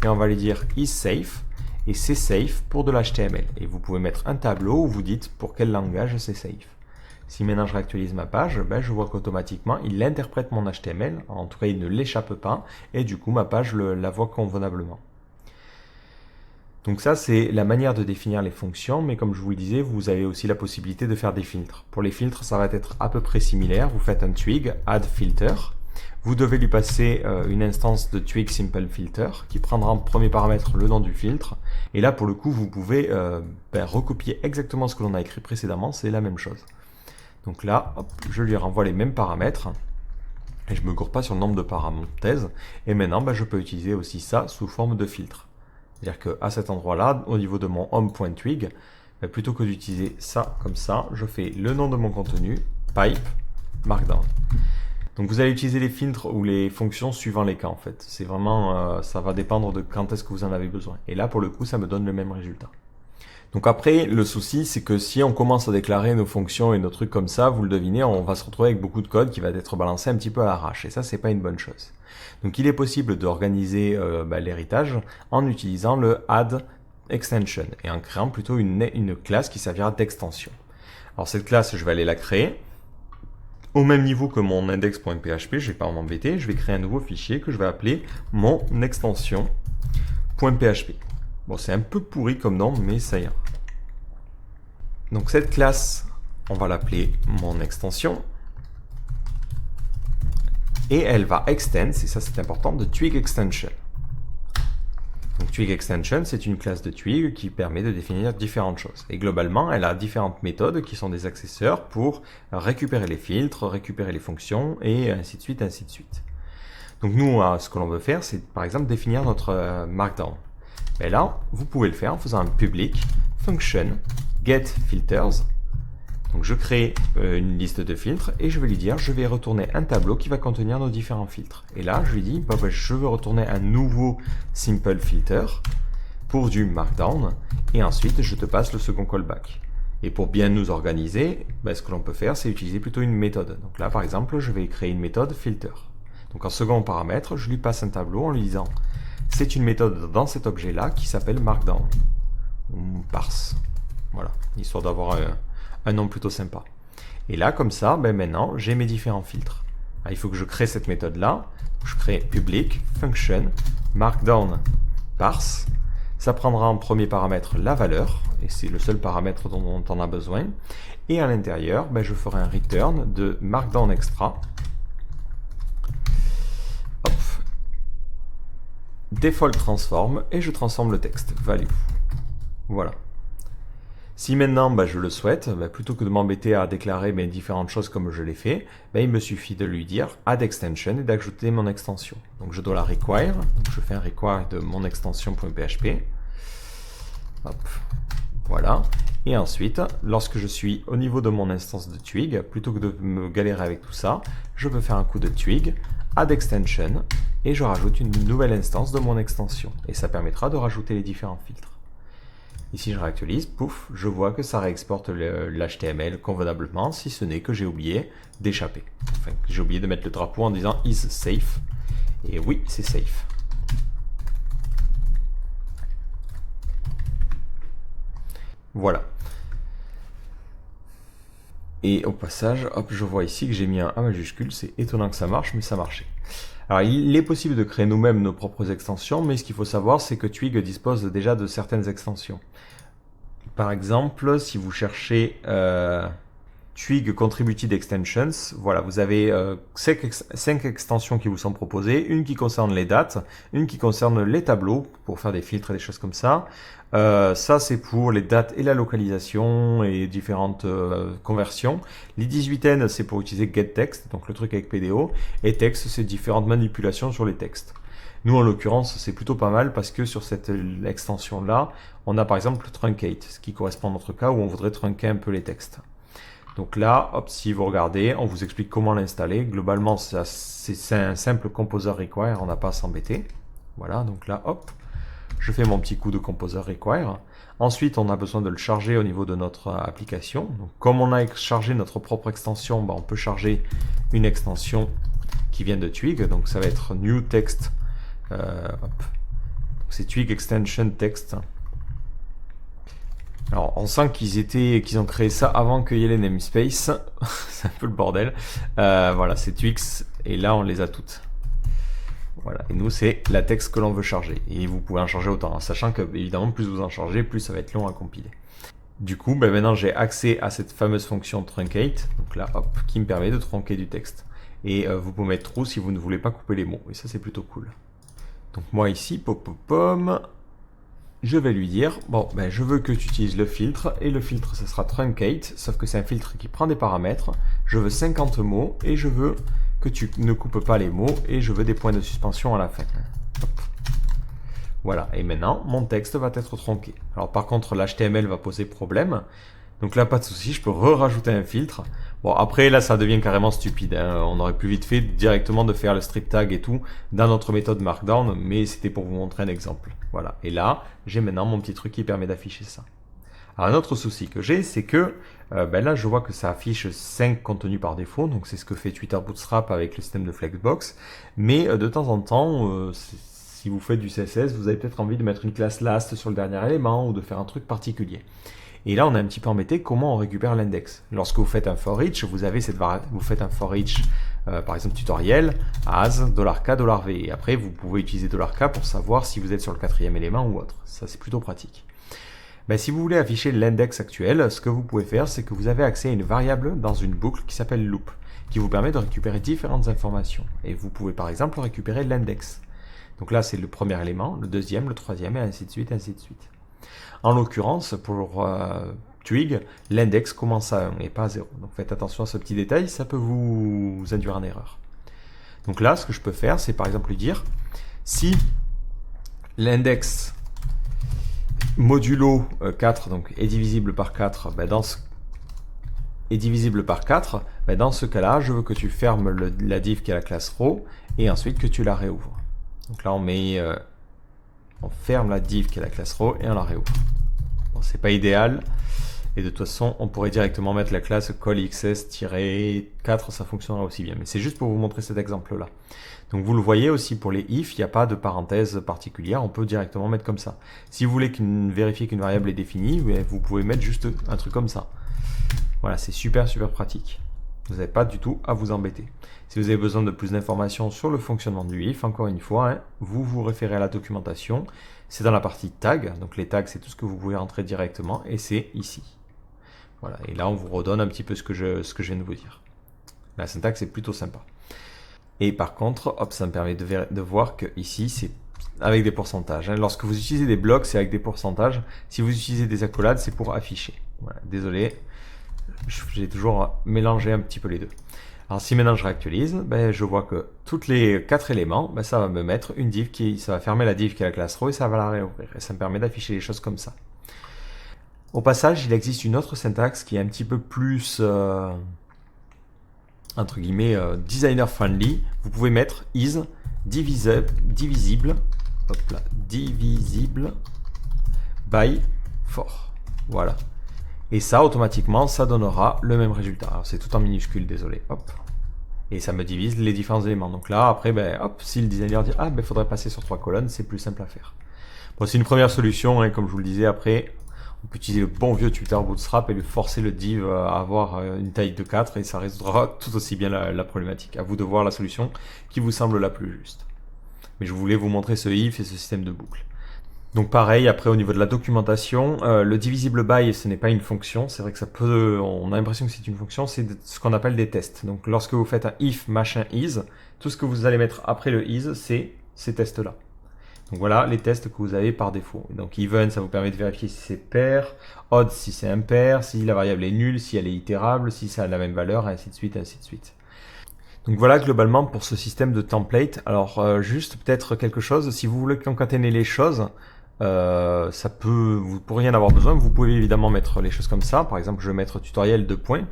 Et on va lui dire is safe. Et c'est safe pour de l'HTML. Et vous pouvez mettre un tableau où vous dites pour quel langage c'est safe. Si maintenant je réactualise ma page, je vois qu'automatiquement il interprète mon HTML, en tout cas il ne l'échappe pas, et du coup ma page la voit convenablement. Donc ça c'est la manière de définir les fonctions, mais comme je vous le disais, vous avez aussi la possibilité de faire des filtres. Pour les filtres, ça va être à peu près similaire. Vous faites un twig, add filter. Vous devez lui passer une instance de Twig Simple Filter qui prendra en premier paramètre le nom du filtre. Et là, pour le coup, vous pouvez recopier exactement ce que l'on a écrit précédemment. C'est la même chose. Donc là, hop, je lui renvoie les mêmes paramètres. Et je ne me gourre pas sur le nombre de parenthèses. Et maintenant, je peux utiliser aussi ça sous forme de filtre. C'est-à-dire qu'à cet endroit-là, au niveau de mon home.twig, plutôt que d'utiliser ça comme ça, je fais le nom de mon contenu, pipe, markdown. Donc vous allez utiliser les filtres ou les fonctions suivant les cas en fait. C'est vraiment, ça va dépendre de quand est-ce que vous en avez besoin. Et là pour le coup ça me donne le même résultat. Donc après le souci c'est que si on commence à déclarer nos fonctions et nos trucs comme ça, vous le devinez, on va se retrouver avec beaucoup de code qui va être balancé un petit peu à l'arrache. Et ça c'est pas une bonne chose. Donc il est possible d'organiser l'héritage en utilisant le add extension et en créant plutôt une classe qui servira d'extension. Alors cette classe je vais aller la créer. Au même niveau que mon index.php, je ne vais pas m'embêter, je vais créer un nouveau fichier que je vais appeler mon extension.php. Bon, c'est un peu pourri comme nom, mais ça ira. Donc cette classe, on va l'appeler mon extension. Et elle va extend, et ça c'est important, de Twig Extension. Donc Twig Extension, c'est une classe de Twig qui permet de définir différentes choses. Et globalement, elle a différentes méthodes qui sont des accesseurs pour récupérer les filtres, récupérer les fonctions, et ainsi de suite, ainsi de suite. Donc nous, ce que l'on veut faire, c'est par exemple définir notre Markdown. Et là, vous pouvez le faire en faisant un public function get filters. Donc je crée une liste de filtres et je vais lui dire, je vais retourner un tableau qui va contenir nos différents filtres. Et là, je lui dis, je veux retourner un nouveau simple filter pour du markdown et ensuite je te passe le second callback. Et pour bien nous organiser, ce que l'on peut faire, c'est utiliser plutôt une méthode. Donc là, par exemple, je vais créer une méthode filter. Donc en second paramètre, je lui passe un tableau en lui disant, c'est une méthode dans cet objet-là qui s'appelle markdown ou parse. Voilà, histoire d'avoir un nom plutôt sympa. Et là, comme ça, maintenant, j'ai mes différents filtres. Il faut que je crée cette méthode-là. Je crée public, function, markdown, parse. Ça prendra en premier paramètre la valeur, et c'est le seul paramètre dont on a besoin. Et à l'intérieur, je ferai un return de markdown extra. Hop. Default transform, et je transforme le texte, value. Voilà. Si maintenant je le souhaite, plutôt que de m'embêter à déclarer mes différentes choses comme je l'ai fait, il me suffit de lui dire add extension et d'ajouter mon extension. Donc je dois la require, donc je fais un require de mon extension.php. Hop, voilà. Et ensuite, lorsque je suis au niveau de mon instance de Twig, plutôt que de me galérer avec tout ça, je peux faire un coup de Twig, add extension, et je rajoute une nouvelle instance de mon extension. Et ça permettra de rajouter les différents filtres. Ici, je réactualise, pouf, je vois que ça réexporte l'HTML convenablement, si ce n'est que j'ai oublié d'échapper. Enfin, j'ai oublié de mettre le drapeau en disant is safe. Et oui, c'est safe. Voilà. Et au passage, hop, je vois ici que j'ai mis un A majuscule. C'est étonnant que ça marche, mais ça marchait. Alors, il est possible de créer nous-mêmes nos propres extensions, mais ce qu'il faut savoir, c'est que Twig dispose déjà de certaines extensions. Par exemple, si vous cherchez Twig Contributed Extensions, voilà, vous avez 5 extensions qui vous sont proposées, une qui concerne les dates, une qui concerne les tableaux, pour faire des filtres et des choses comme ça. Ça, c'est pour les dates et la localisation et différentes conversions. Les 18n, c'est pour utiliser getText, donc le truc avec PDO. Et text, c'est différentes manipulations sur les textes. Nous, en l'occurrence, c'est plutôt pas mal parce que sur cette extension-là, on a par exemple le truncate, ce qui correspond à notre cas où on voudrait trunker un peu les textes. Donc là, hop, si vous regardez, on vous explique comment l'installer. Globalement, c'est un simple composer require, on n'a pas à s'embêter. Voilà, donc là, hop, je fais mon petit coup de composer require. Ensuite, on a besoin de le charger au niveau de notre application. Donc, comme on a chargé notre propre extension, on peut charger une extension qui vient de Twig. Donc ça va être new text. C'est Twig extension text. Alors, on sent qu'ils ont créé ça avant qu'il y ait les namespace. C'est un peu le bordel. Voilà, c'est Twix. Et là, on les a toutes. Voilà. Et nous, c'est la texte que l'on veut charger. Et vous pouvez en charger autant. En sachant que, évidemment, plus vous en chargez, plus ça va être long à compiler. Du coup, maintenant, j'ai accès à cette fameuse fonction truncate. Donc là, hop, qui me permet de trunker du texte. Et vous pouvez mettre true si vous ne voulez pas couper les mots. Et ça, c'est plutôt cool. Donc moi, ici, pom, je vais lui dire, bon, je veux que tu utilises le filtre, et le filtre, ce sera truncate, sauf que c'est un filtre qui prend des paramètres. Je veux 50 mots, et je veux que tu ne coupes pas les mots, et je veux des points de suspension à la fin. Hop. Voilà, et maintenant, mon texte va être tronqué. Alors par contre, l'HTML va poser problème. Donc là, pas de souci, je peux rajouter un filtre. Bon, après, là, ça devient carrément stupide. Hein. On aurait plus vite fait directement de faire le strip tag et tout dans notre méthode Markdown, mais c'était pour vous montrer un exemple. Voilà. Et là, j'ai maintenant mon petit truc qui permet d'afficher ça. Alors, un autre souci que j'ai, c'est que là, je vois que ça affiche 5 contenus par défaut. Donc, c'est ce que fait Twitter Bootstrap avec le système de Flexbox. Mais de temps en temps, si vous faites du CSS, vous avez peut-être envie de mettre une classe last sur le dernier élément ou de faire un truc particulier. Et là, on est un petit peu embêté comment on récupère l'index. Lorsque vous faites un for each, vous avez vous faites un for each, par exemple tutoriel, as $k$v. Et après, vous pouvez utiliser $k pour savoir si vous êtes sur le 4e élément ou autre. Ça, c'est plutôt pratique. Si vous voulez afficher l'index actuel, ce que vous pouvez faire, c'est que vous avez accès à une variable dans une boucle qui s'appelle loop, qui vous permet de récupérer différentes informations. Et vous pouvez par exemple récupérer l'index. Donc là, c'est le premier élément, le deuxième, le troisième, et ainsi de suite, ainsi de suite. En l'occurrence, pour Twig, l'index commence à 1 et pas à 0. Donc faites attention à ce petit détail, ça peut vous induire en erreur. Donc là, ce que je peux faire, c'est par exemple lui dire, si l'index modulo 4 donc, est divisible par 4, dans ce cas-là, je veux que tu fermes la div qui est la classe row, et ensuite que tu la réouvres. Donc là, on ferme la div qui est la classe row et on la réouvre. Bon, c'est pas idéal. Et de toute façon, on pourrait directement mettre la classe callxs-4, ça fonctionnera aussi bien. Mais c'est juste pour vous montrer cet exemple-là. Donc vous le voyez aussi pour les if, il n'y a pas de parenthèse particulière, on peut directement mettre comme ça. Si vous voulez vérifier qu'une variable est définie, vous pouvez mettre juste un truc comme ça. Voilà, c'est super pratique. Vous n'avez pas du tout à vous embêter. Si vous avez besoin de plus d'informations sur le fonctionnement du if, encore une fois, vous vous référez à la documentation. C'est dans la partie tag. Donc les tags, c'est tout ce que vous pouvez rentrer directement et c'est ici. Voilà. Et là, on vous redonne un petit peu ce que je viens de vous dire. La syntaxe est plutôt sympa. Et par contre, hop, ça me permet de voir que ici, c'est avec des pourcentages. Lorsque vous utilisez des blocs, c'est avec des pourcentages. Si vous utilisez des accolades, c'est pour afficher. Voilà. Désolé, j'ai toujours mélangé un petit peu les deux. Alors si maintenant je réactualise, je vois que tous les 4 éléments, ça va me mettre une div ça va fermer la div qui est la classe row et ça va la réouvrir. Et ça me permet d'afficher les choses comme ça. Au passage, il existe une autre syntaxe qui est un petit peu plus, entre guillemets, designer friendly. Vous pouvez mettre is divisible by fort. Voilà. Et ça, automatiquement, ça donnera le même résultat. Alors, c'est tout en minuscule, désolé. Hop. Et ça me divise les différents éléments. Donc là, après, ben, hop, si le designer dit, ah, ben, faudrait passer sur 3 colonnes, c'est plus simple à faire. Bon, c'est une première solution, hein, comme je vous le disais. Après, on peut utiliser le bon vieux tuteur Bootstrap et lui forcer le div à avoir une taille de 4 et ça résoudra tout aussi bien la problématique. À vous de voir la solution qui vous semble la plus juste. Mais je voulais vous montrer ce if et ce système de boucle. Donc pareil, après au niveau de la documentation, le divisible by ce n'est pas une fonction, c'est vrai que ça peut, on a l'impression que c'est une fonction, c'est ce qu'on appelle des tests. Donc lorsque vous faites un if machin is, tout ce que vous allez mettre après le is, c'est ces tests-là. Donc voilà les tests que vous avez par défaut. Donc even, ça vous permet de vérifier si c'est pair, odd si c'est impair, si la variable est nulle, si elle est itérable, si ça a la même valeur, ainsi de suite, ainsi de suite. Donc voilà globalement pour ce système de template. Alors juste peut-être quelque chose, si vous voulez concaténer les choses, vous pourriez en avoir besoin. Vous pouvez évidemment mettre les choses comme ça. Par exemple, je vais mettre tutoriel de points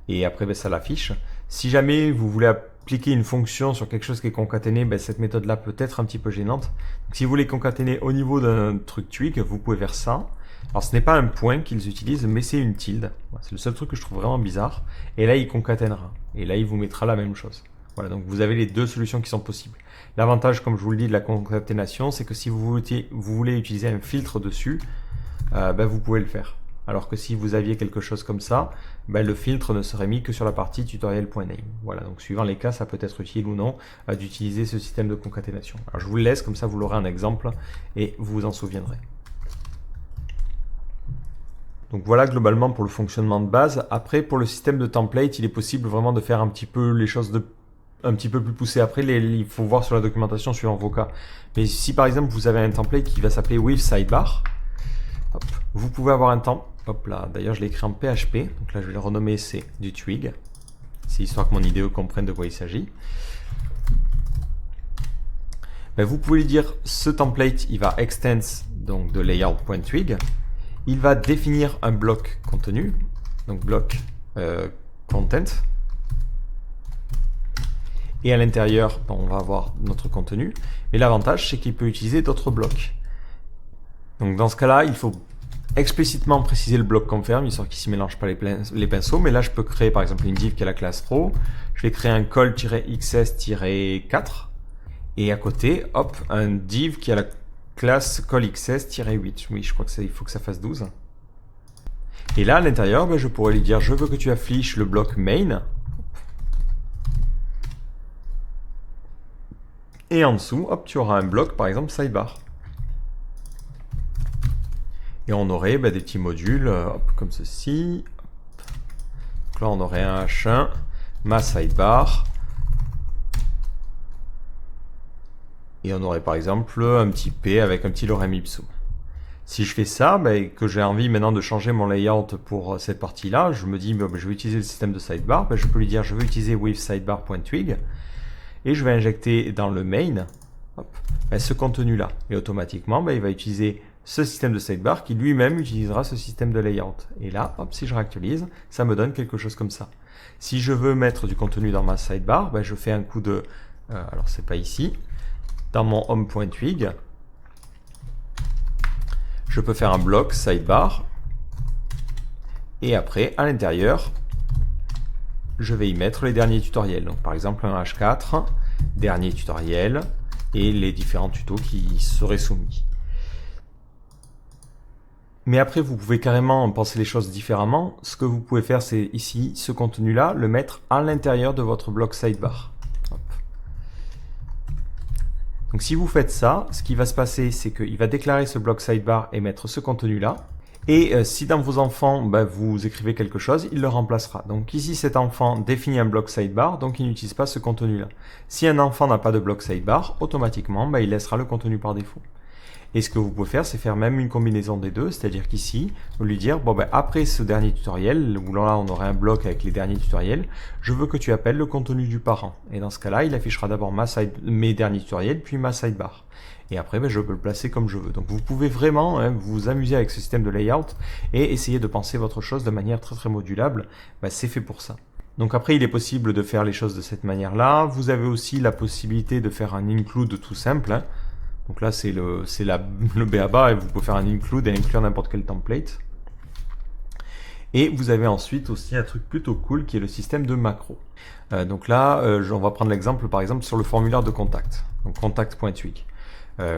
et après ben, ça l'affiche. Si jamais vous voulez appliquer une fonction sur quelque chose qui est concaténé, ben, cette méthode-là peut être un petit peu gênante. Donc, si vous voulez concaténer au niveau d'un truc Twig, vous pouvez faire ça. Alors ce n'est pas un point qu'ils utilisent, mais c'est une tilde. C'est le seul truc que je trouve vraiment bizarre. Et là, il concaténera. Et là, il vous mettra la même chose. Voilà, donc vous avez les deux solutions qui sont possibles. L'avantage, comme je vous le dis, de la concaténation, c'est que si vous voulez utiliser un filtre dessus, ben, vous pouvez le faire. Alors que si vous aviez quelque chose comme ça, ben, le filtre ne serait mis que sur la partie tutoriel.name. Voilà, donc suivant les cas, ça peut être utile ou non d'utiliser ce système de concaténation. Alors je vous le laisse, comme ça vous l'aurez un exemple et vous vous en souviendrez. Donc voilà globalement pour le fonctionnement de base. Après, pour le système de template, il est possible vraiment de faire un petit peu les choses un petit peu plus poussées. Après, il faut voir sur la documentation suivant vos cas. Mais si par exemple vous avez un template qui va s'appeler with sidebar, hop, vous pouvez avoir un template. Hop là, d'ailleurs je l'ai écrit en PHP. Donc là je vais le renommer, c'est du Twig. C'est histoire que mon IDE comprenne de quoi il s'agit. Ben, vous pouvez lui dire ce template, il va extends donc de layout.twig. Il va définir un bloc contenu, donc bloc content. Et à l'intérieur, ben, on va avoir notre contenu. Mais l'avantage, c'est qu'il peut utiliser d'autres blocs. Donc dans ce cas-là, il faut explicitement préciser le bloc confirm, histoire qu'il ne s'y mélange pas les pinceaux. Mais là, je peux créer par exemple une div qui a la classe row. Je vais créer un call-xs-4. Et à côté, hop, un div qui a la classe callxs-8. Oui, je crois que il faut que ça fasse 12. Et là, à l'intérieur, ben, je pourrais lui dire, je veux que tu affiches le bloc main. Et en dessous, hop, tu auras un bloc, par exemple, sidebar. Et on aurait ben, des petits modules, hop, comme ceci. Donc là, on aurait un H1, ma sidebar. Et on aurait par exemple un petit P avec un petit lorem ipsum. Si je fais ça, ben, que j'ai envie maintenant de changer mon layout pour cette partie-là, je me dis, ben, je vais utiliser le système de sidebar, ben, je peux lui dire, je veux utiliser with sidebar.twig, et je vais injecter dans le main hop, ben, ce contenu-là. Et automatiquement, ben, il va utiliser ce système de sidebar qui lui-même utilisera ce système de layout. Et là, hop, si je réactualise, ça me donne quelque chose comme ça. Si je veux mettre du contenu dans ma sidebar, ben, je fais un coup de... alors, c'est pas ici. Dans mon home.twig, je peux faire un bloc sidebar et après à l'intérieur je vais y mettre les derniers tutoriels. Donc par exemple un H4, dernier tutoriel et les différents tutos qui seraient soumis. Mais après vous pouvez carrément penser les choses différemment. Ce que vous pouvez faire, c'est ici ce contenu là le mettre à l'intérieur de votre bloc sidebar. Donc si vous faites ça, ce qui va se passer, c'est qu'il va déclarer ce bloc sidebar et mettre ce contenu-là. Et si dans vos enfants, ben, vous écrivez quelque chose, il le remplacera. Donc ici, cet enfant définit un bloc sidebar, donc il n'utilise pas ce contenu-là. Si un enfant n'a pas de bloc sidebar, automatiquement, ben, il laissera le contenu par défaut. Et ce que vous pouvez faire, c'est faire même une combinaison des deux, c'est-à-dire qu'ici, vous lui dire, bon ben après ce dernier tutoriel, où là on aurait un bloc avec les derniers tutoriels, je veux que tu appelles le contenu du parent. Et dans ce cas-là, il affichera d'abord mes derniers tutoriels, puis ma sidebar. Et après, ben, je peux le placer comme je veux. Donc vous pouvez vraiment vous amuser avec ce système de layout et essayer de penser votre chose de manière très très modulable. Ben, c'est fait pour ça. Donc après, il est possible de faire les choses de cette manière-là. Vous avez aussi la possibilité de faire un include tout simple. Donc là, c'est le b.a-ba et vous pouvez faire un include et inclure n'importe quel template. Et vous avez ensuite aussi un truc plutôt cool qui est le système de macros. Donc là, on va prendre l'exemple par exemple sur le formulaire de contact. Donc contact.twig.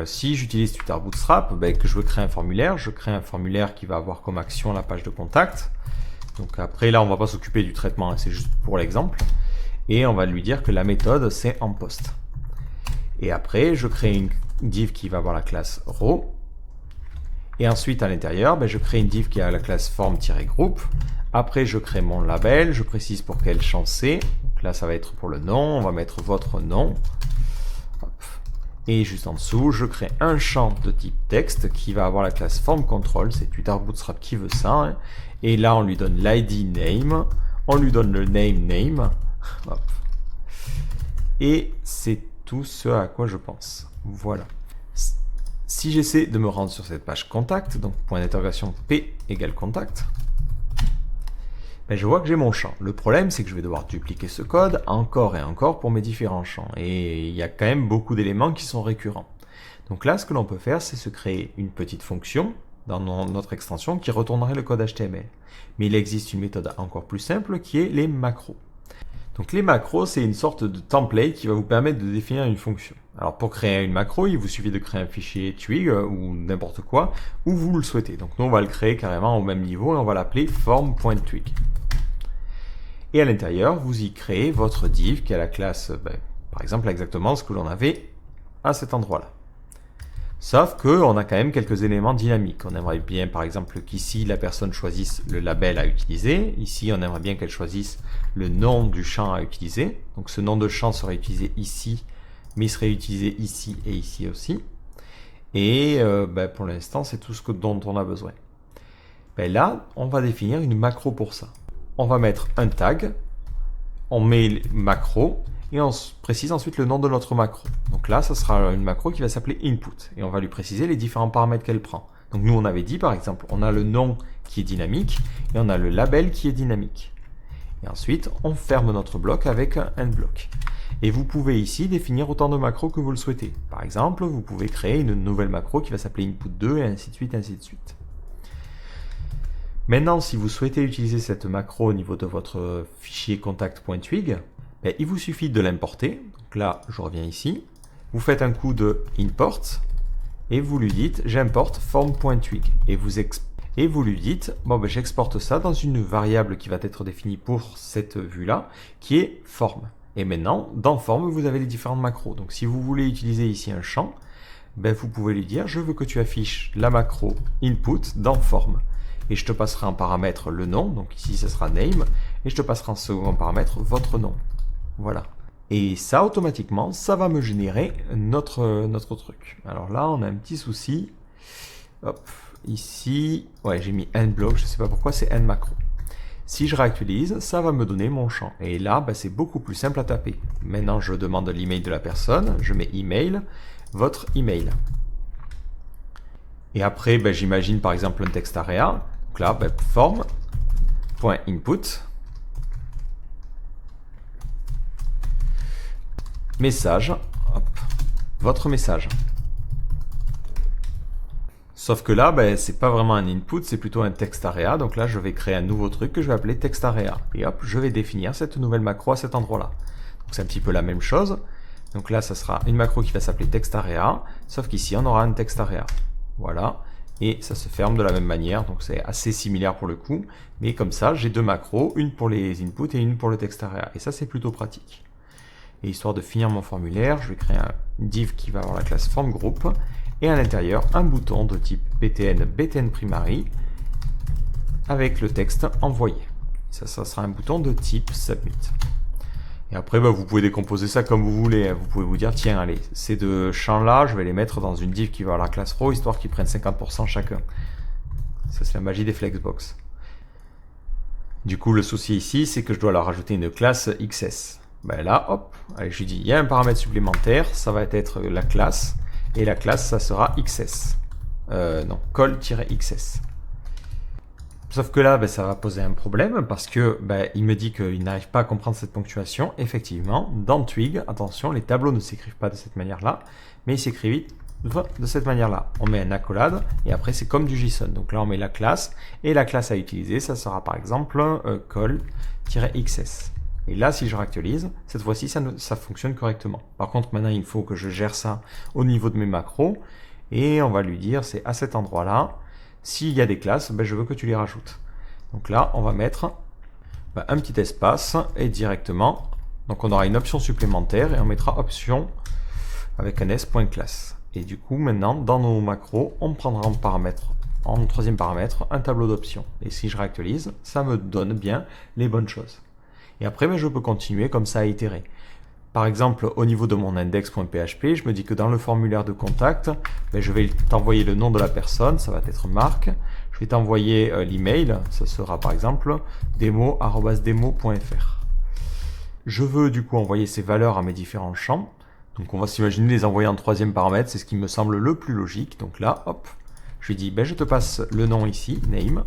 Si j'utilise Twitter Bootstrap, que je veux créer un formulaire, je crée un formulaire qui va avoir comme action la page de contact. Donc après là, on va pas s'occuper du traitement, hein, c'est juste pour l'exemple. Et on va lui dire que la méthode c'est en post. Et après, je crée une div qui va avoir la classe row. Et ensuite, à l'intérieur, je crée une div qui a la classe form-group. Après, je crée mon label, je précise pour quel champ c'est. Donc là, ça va être pour le nom, on va mettre votre nom. Hop. Et juste en dessous, je crée un champ de type texte qui va avoir la classe form-control. C'est Twitter Bootstrap qui veut ça. Hein. Et là, on lui donne l'id name, on lui donne le name. Hop. Et c'est tout ce à quoi je pense. Voilà. Si j'essaie de me rendre sur cette page contact, donc point d'interrogation p égale contact, je vois que j'ai mon champ. Le problème, c'est que je vais devoir dupliquer ce code encore et encore pour mes différents champs. Et il y a quand même beaucoup d'éléments qui sont récurrents. Donc là, ce que l'on peut faire, c'est se créer une petite fonction dans notre extension qui retournerait le code HTML. Mais il existe une méthode encore plus simple qui est les macros. Donc les macros, c'est une sorte de template qui va vous permettre de définir une fonction. Alors pour créer une macro, il vous suffit de créer un fichier Twig ou n'importe quoi, où vous le souhaitez. Donc nous, on va le créer carrément au même niveau et on va l'appeler form.twig. Et à l'intérieur, vous y créez votre div qui a la classe, par exemple, exactement ce que l'on avait à cet endroit-là. Sauf qu'on a quand même quelques éléments dynamiques. On aimerait bien, par exemple, qu'ici, la personne choisisse le label à utiliser. Ici, on aimerait bien qu'elle choisisse le nom du champ à utiliser. Donc, ce nom de champ serait utilisé ici, mais il serait utilisé ici et ici aussi. Et pour l'instant, c'est tout ce dont on a besoin. Là, on va définir une macro pour ça. On va mettre un tag, on met macro, et on précise ensuite le nom de notre macro. Donc là, ça sera une macro qui va s'appeler input. Et on va lui préciser les différents paramètres qu'elle prend. Donc nous, on avait dit, par exemple, on a le nom qui est dynamique, et on a le label qui est dynamique. Et ensuite, on ferme notre bloc avec un end block. Et vous pouvez ici définir autant de macros que vous le souhaitez. Par exemple, vous pouvez créer une nouvelle macro qui va s'appeler input2, et ainsi de suite, ainsi de suite. Maintenant, si vous souhaitez utiliser cette macro au niveau de votre fichier contact.twig, il vous suffit de l'importer. Donc là, je reviens ici. Vous faites un coup de import et vous lui dites j'importe form.twig et vous lui dites j'exporte ça dans une variable qui va être définie pour cette vue-là qui est form. Et maintenant, dans form, vous avez les différentes macros. Donc si vous voulez utiliser ici un champ, vous pouvez lui dire je veux que tu affiches la macro input dans form. Et je te passerai en paramètre le nom, donc ici ce sera name, et je te passerai en second paramètre votre nom. Voilà. Et ça, automatiquement, ça va me générer notre truc. Alors là, on a un petit souci. Hop, ici, j'ai mis end block, je ne sais pas pourquoi, c'est end macro. Si je réactualise, ça va me donner mon champ. Et là, c'est beaucoup plus simple à taper. Maintenant, je demande l'email de la personne, je mets email, votre email. Et après, j'imagine par exemple un texte area. Donc là, form.input. Message, hop, votre message. Sauf que là, c'est pas vraiment un input, c'est plutôt un text area. Donc là, je vais créer un nouveau truc que je vais appeler text area. Et hop, je vais définir cette nouvelle macro à cet endroit-là. Donc c'est un petit peu la même chose. Donc là, ça sera une macro qui va s'appeler text area, sauf qu'ici, on aura un text area. Voilà. Et ça se ferme de la même manière, donc c'est assez similaire pour le coup. Mais comme ça, j'ai deux macros, une pour les inputs et une pour le text area. Et ça, c'est plutôt pratique. Et histoire de finir mon formulaire, je vais créer un div qui va avoir la classe form-group et à l'intérieur un bouton de type btn primary avec le texte envoyé. Ça sera un bouton de type submit. Et après, vous pouvez décomposer ça comme vous voulez. Vous pouvez vous dire, tiens, allez, ces deux champs-là, je vais les mettre dans une div qui va avoir la classe row, histoire qu'ils prennent 50% chacun. Ça, c'est la magie des flexbox. Du coup, le souci ici, c'est que je dois leur rajouter une classe XS. Là, hop, allez, je lui dis, il y a un paramètre supplémentaire, ça va être la classe, et la classe, ça sera XS. Non, call-XS. Sauf que là, ça va poser un problème, parce que il me dit qu'il n'arrive pas à comprendre cette ponctuation. Effectivement, dans Twig, attention, les tableaux ne s'écrivent pas de cette manière-là, mais ils s'écrivent de cette manière-là. On met une accolade et après c'est comme du JSON. Donc là on met la classe et la classe à utiliser, ça sera par exemple call-xs. Et là si je réactualise, cette fois-ci ça fonctionne correctement. Par contre maintenant il faut que je gère ça au niveau de mes macros et on va lui dire c'est à cet endroit-là, s'il y a des classes, je veux que tu les rajoutes. Donc là on va mettre un petit espace et directement, donc on aura une option supplémentaire et on mettra option avec un s.class. Et du coup, maintenant, dans nos macros, on prendra en troisième paramètre un tableau d'options. Et si je réactualise, ça me donne bien les bonnes choses. Et après, je peux continuer comme ça à itérer. Par exemple, au niveau de mon index.php, je me dis que dans le formulaire de contact, je vais t'envoyer le nom de la personne, ça va être Marc. Je vais t'envoyer l'email, ça sera par exemple demo@demo.fr. Je veux du coup envoyer ces valeurs à mes différents champs. Donc on va s'imaginer les envoyer en troisième paramètre, c'est ce qui me semble le plus logique. Donc là, hop, je lui dis, je te passe le nom ici, name,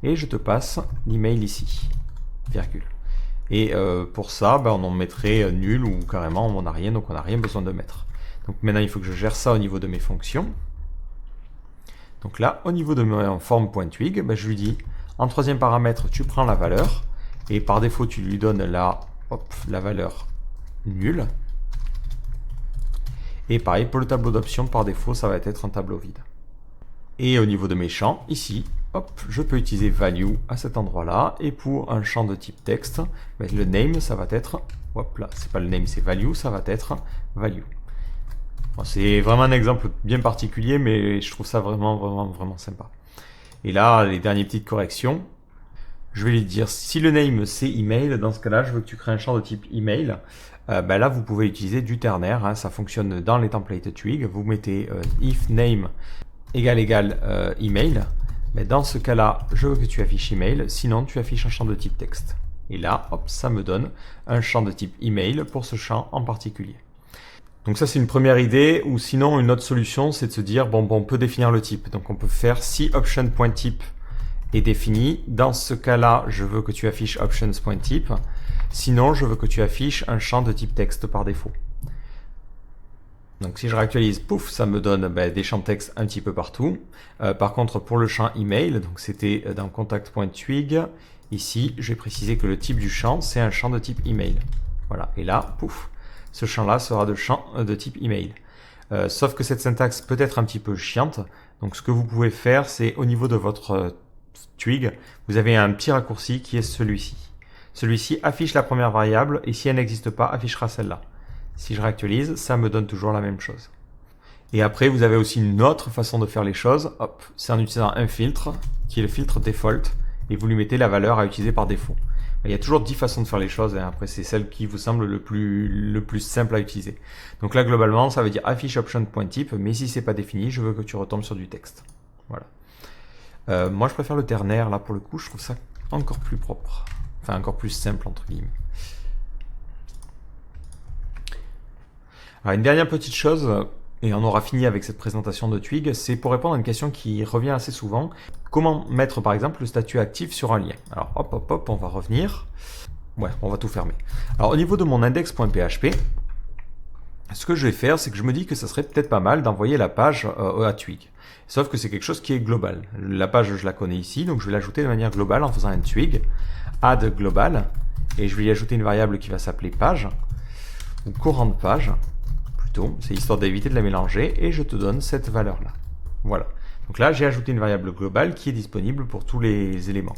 et je te passe l'email ici, virgule. Et pour ça, on en mettrait nul ou carrément on n'a rien, donc on n'a rien besoin de mettre. Donc maintenant, il faut que je gère ça au niveau de mes fonctions. Donc là, au niveau de mon form.twig, je lui dis, en troisième paramètre, tu prends la valeur, et par défaut, tu lui donnes la valeur nulle. Et pareil, pour le tableau d'options, par défaut, ça va être un tableau vide. Et au niveau de mes champs, ici, je peux utiliser value à cet endroit-là. Et pour un champ de type texte, le name, ça va être, c'est pas le name, c'est value, ça va être value. Bon, c'est vraiment un exemple bien particulier, mais je trouve ça vraiment sympa. Et là, les dernières petites corrections, je vais lui dire, si le name c'est email, dans ce cas-là, je veux que tu crées un champ de type email. Là, vous pouvez utiliser du ternaire, ça fonctionne dans les templates Twig. Vous mettez if name égale email. Mais dans ce cas-là, je veux que tu affiches email, sinon tu affiches un champ de type texte. Et là, ça me donne un champ de type email pour ce champ en particulier. Donc ça, c'est une première idée, ou sinon, une autre solution, c'est de se dire, on peut définir le type. Donc on peut faire si option.type est défini. Dans ce cas-là, je veux que tu affiches options.type. Sinon, je veux que tu affiches un champ de type texte par défaut. Donc si je réactualise, pouf, ça me donne des champs de texte un petit peu partout. Par contre, pour le champ email, donc c'était dans contact.twig, ici, je vais préciser que le type du champ, c'est un champ de type email. Voilà, et là, pouf, ce champ-là sera de champ de type email. Sauf que cette syntaxe peut être un petit peu chiante. Donc ce que vous pouvez faire, c'est au niveau de votre Twig, vous avez un petit raccourci qui est celui-ci. Celui-ci affiche la première variable et si elle n'existe pas, affichera celle-là. Si je réactualise, ça me donne toujours la même chose. Et après, vous avez aussi une autre façon de faire les choses. C'est en utilisant un filtre, qui est le filtre default, et vous lui mettez la valeur à utiliser par défaut. Il y a toujours 10 façons de faire les choses, et après c'est celle qui vous semble le plus simple à utiliser. Donc là, globalement, ça veut dire affiche option.type, mais si c'est pas défini, je veux que tu retombes sur du texte. Voilà. Moi, je préfère le ternaire, là, pour le coup, je trouve ça encore plus propre. Enfin, encore plus simple, entre guillemets. Alors, une dernière petite chose, et on aura fini avec cette présentation de Twig, c'est pour répondre à une question qui revient assez souvent. Comment mettre, par exemple, le statut actif sur un lien? Alors, on va revenir. Ouais, on va tout fermer. Alors, au niveau de mon index.php, ce que je vais faire, c'est que je me dis que ça serait peut-être pas mal d'envoyer la page à Twig. Sauf que c'est quelque chose qui est global. La page, je la connais ici, donc je vais l'ajouter de manière globale en faisant un Twig, add global, et je vais y ajouter une variable qui va s'appeler page, ou courant de page, plutôt, c'est histoire d'éviter de la mélanger, et je te donne cette valeur-là. Voilà. Donc là, j'ai ajouté une variable globale qui est disponible pour tous les éléments.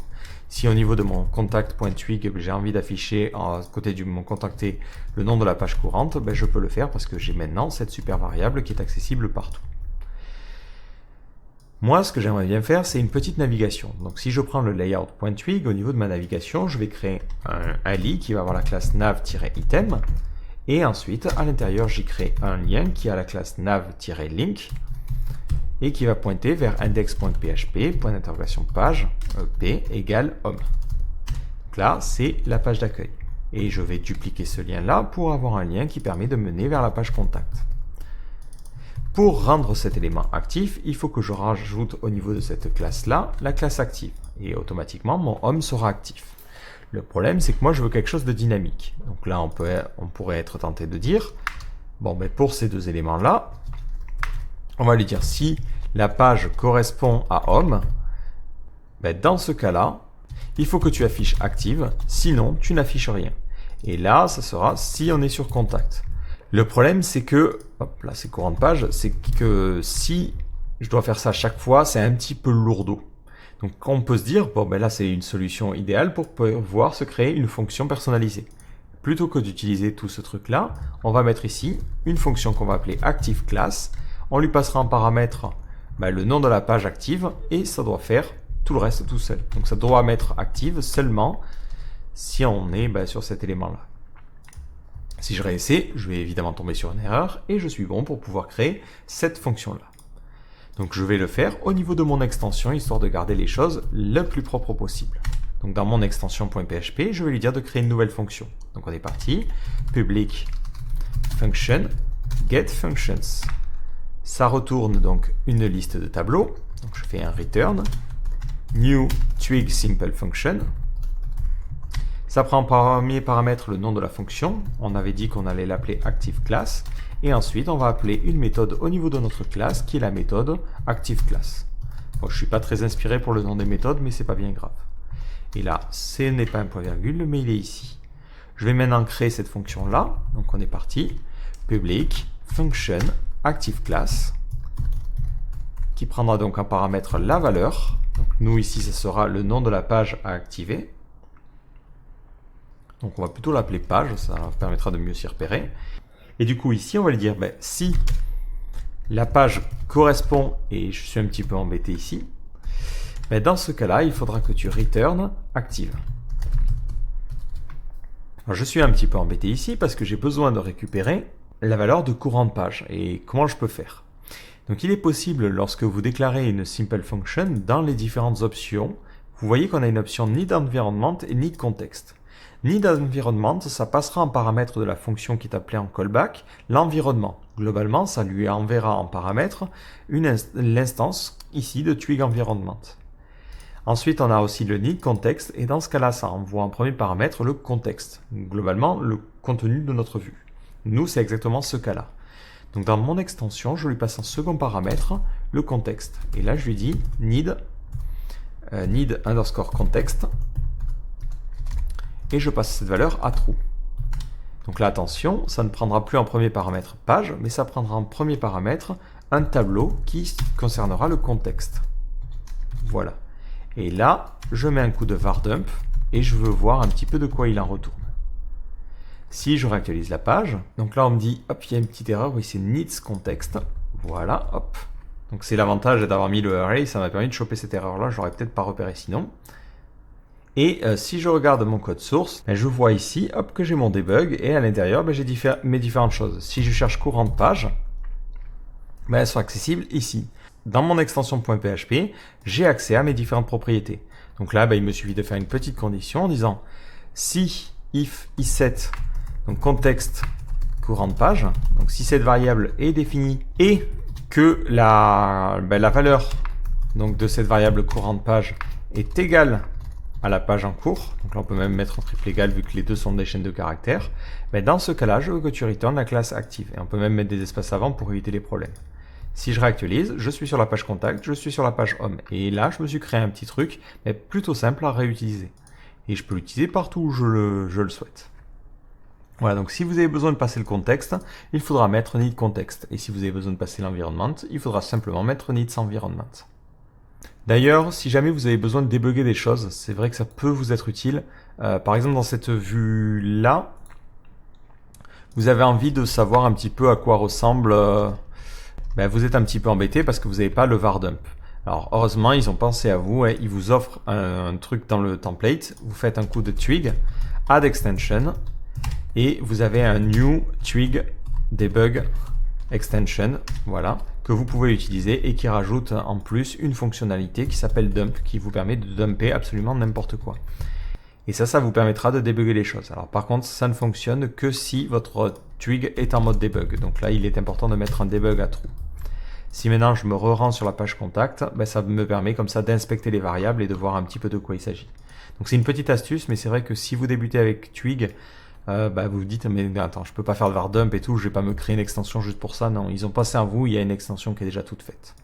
Si au niveau de mon contact.twig, j'ai envie d'afficher à côté de mon contacté le nom de la page courante, je peux le faire parce que j'ai maintenant cette super variable qui est accessible partout. Moi, ce que j'aimerais bien faire, c'est une petite navigation. Donc si je prends le layout.twig, au niveau de ma navigation, je vais créer un lit qui va avoir la classe nav-item. Et ensuite, à l'intérieur, j'y crée un lien qui a la classe nav-link et qui va pointer vers index.php, point d'interrogation page, p égale home. Donc là, c'est la page d'accueil. Et je vais dupliquer ce lien-là pour avoir un lien qui permet de mener vers la page contact. Pour rendre cet élément actif, il faut que je rajoute au niveau de cette classe-là, la classe active. Et automatiquement, mon home sera actif. Le problème, c'est que moi, je veux quelque chose de dynamique. Donc là, on pourrait être tenté de dire, pour ces deux éléments-là, On va lui dire si la page correspond à homme, ben dans ce cas-là, il faut que tu affiches active, sinon tu n'affiches rien. Et là, ça sera si on est sur contact. Le problème, c'est que, hop, là c'est courant de page, c'est que si je dois faire ça chaque fois, c'est un petit peu lourdeau. Donc on peut se dire, bon ben là c'est une solution idéale pour pouvoir se créer une fonction personnalisée. Plutôt que d'utiliser tout ce truc-là, on va mettre ici une fonction qu'on va appeler ActiveClass. On lui passera en paramètre le nom de la page active et ça doit faire tout le reste tout seul. Donc ça doit mettre active seulement si on est sur cet élément-là. Si je réessaie, je vais évidemment tomber sur une erreur et je suis bon pour pouvoir créer cette fonction-là. Donc je vais le faire au niveau de mon extension, histoire de garder les choses le plus propre possible. Donc dans mon extension.php, je vais lui dire de créer une nouvelle fonction. Donc on est parti, public function get functions. Ça retourne donc une liste de tableaux. Donc je fais un return, new twig simple function. Ça prend en premier paramètre le nom de la fonction. On avait dit qu'on allait l'appeler ActiveClass. Et ensuite, on va appeler une méthode au niveau de notre classe qui est la méthode ActiveClass. Bon, je ne suis pas très inspiré pour le nom des méthodes, mais c'est pas bien grave. Et là, ce n'est pas un point virgule, mais il est ici. Je vais maintenant créer cette fonction-là. Donc on est parti. Public function ActiveClass qui prendra donc en paramètre la valeur. Donc nous ici, ce sera le nom de la page à activer. Donc on va plutôt l'appeler page, ça permettra de mieux s'y repérer. Et du coup ici on va lui dire si la page correspond, et je suis un petit peu embêté ici, dans ce cas-là il faudra que tu return active. Alors, je suis un petit peu embêté ici parce que j'ai besoin de récupérer la valeur de courant de page. Et comment je peux faire? Donc il est possible lorsque vous déclarez une simple function, dans les différentes options, vous voyez qu'on a une option need environment et need context. Need environment, ça passera en paramètre de la fonction qui est appelée en callback, l'environnement. Globalement, ça lui enverra en paramètre l'instance ici de twig environment. Ensuite, on a aussi le need context, et dans ce cas-là, ça envoie en premier paramètre le contexte. Globalement, le contenu de notre vue. Nous, c'est exactement ce cas-là. Donc dans mon extension, je lui passe en second paramètre le contexte. Et là, je lui dis need underscore context. Et je passe cette valeur à true. Donc là, attention, ça ne prendra plus en premier paramètre page, mais ça prendra en premier paramètre un tableau qui concernera le contexte. Voilà. Et là, je mets un coup de var dump et je veux voir un petit peu de quoi il en retourne. Si je réactualise la page, donc là on me dit, hop, il y a une petite erreur, oui, c'est needs context. Voilà, hop. Donc c'est l'avantage d'avoir mis le array, ça m'a permis de choper cette erreur-là, je l'aurais peut-être pas repéré sinon. Et si je regarde mon code source, je vois ici hop, que j'ai mon debug et à l'intérieur, j'ai mes différentes choses. Si je cherche courant de page, elles sont accessibles ici. Dans mon extension.php, j'ai accès à mes différentes propriétés. Donc là, il me suffit de faire une petite condition en disant si if is7, donc contexte courant de page, donc si cette variable est définie et que la valeur donc, de cette variable courant de page est égale à la page en cours, donc là on peut même mettre en triple égal vu que les deux sont des chaînes de caractères, dans ce cas-là, je veux que tu returnes la classe active. Et on peut même mettre des espaces avant pour éviter les problèmes. Si je réactualise, je suis sur la page contact, je suis sur la page home. Et là, je me suis créé un petit truc, mais plutôt simple à réutiliser. Et je peux l'utiliser partout où je le souhaite. Voilà, donc si vous avez besoin de passer le contexte, il faudra mettre need context. Et si vous avez besoin de passer l'environnement, il faudra simplement mettre needs environment. D'ailleurs, si jamais vous avez besoin de débugger des choses, c'est vrai que ça peut vous être utile. Par exemple, dans cette vue-là, vous avez envie de savoir un petit peu à quoi ressemble... vous êtes un petit peu embêté parce que vous n'avez pas le var dump. Alors, heureusement, ils ont pensé à vous. Ils vous offrent un truc dans le template. Vous faites un coup de twig, add extension, et vous avez un new twig debug extension, voilà, que vous pouvez utiliser et qui rajoute en plus une fonctionnalité qui s'appelle dump, qui vous permet de dumper absolument n'importe quoi. Et ça vous permettra de débugger les choses. Alors par contre, ça ne fonctionne que si votre twig est en mode debug. Donc là, il est important de mettre un debug à true. Si maintenant je me re-rends sur la page contact, ça me permet comme ça d'inspecter les variables et de voir un petit peu de quoi il s'agit. Donc c'est une petite astuce, mais c'est vrai que si vous débutez avec Twig, vous vous dites, mais attends, je peux pas faire de var dump et tout, je vais pas me créer une extension juste pour ça. Non, ils ont pensé à vous, il y a une extension qui est déjà toute faite.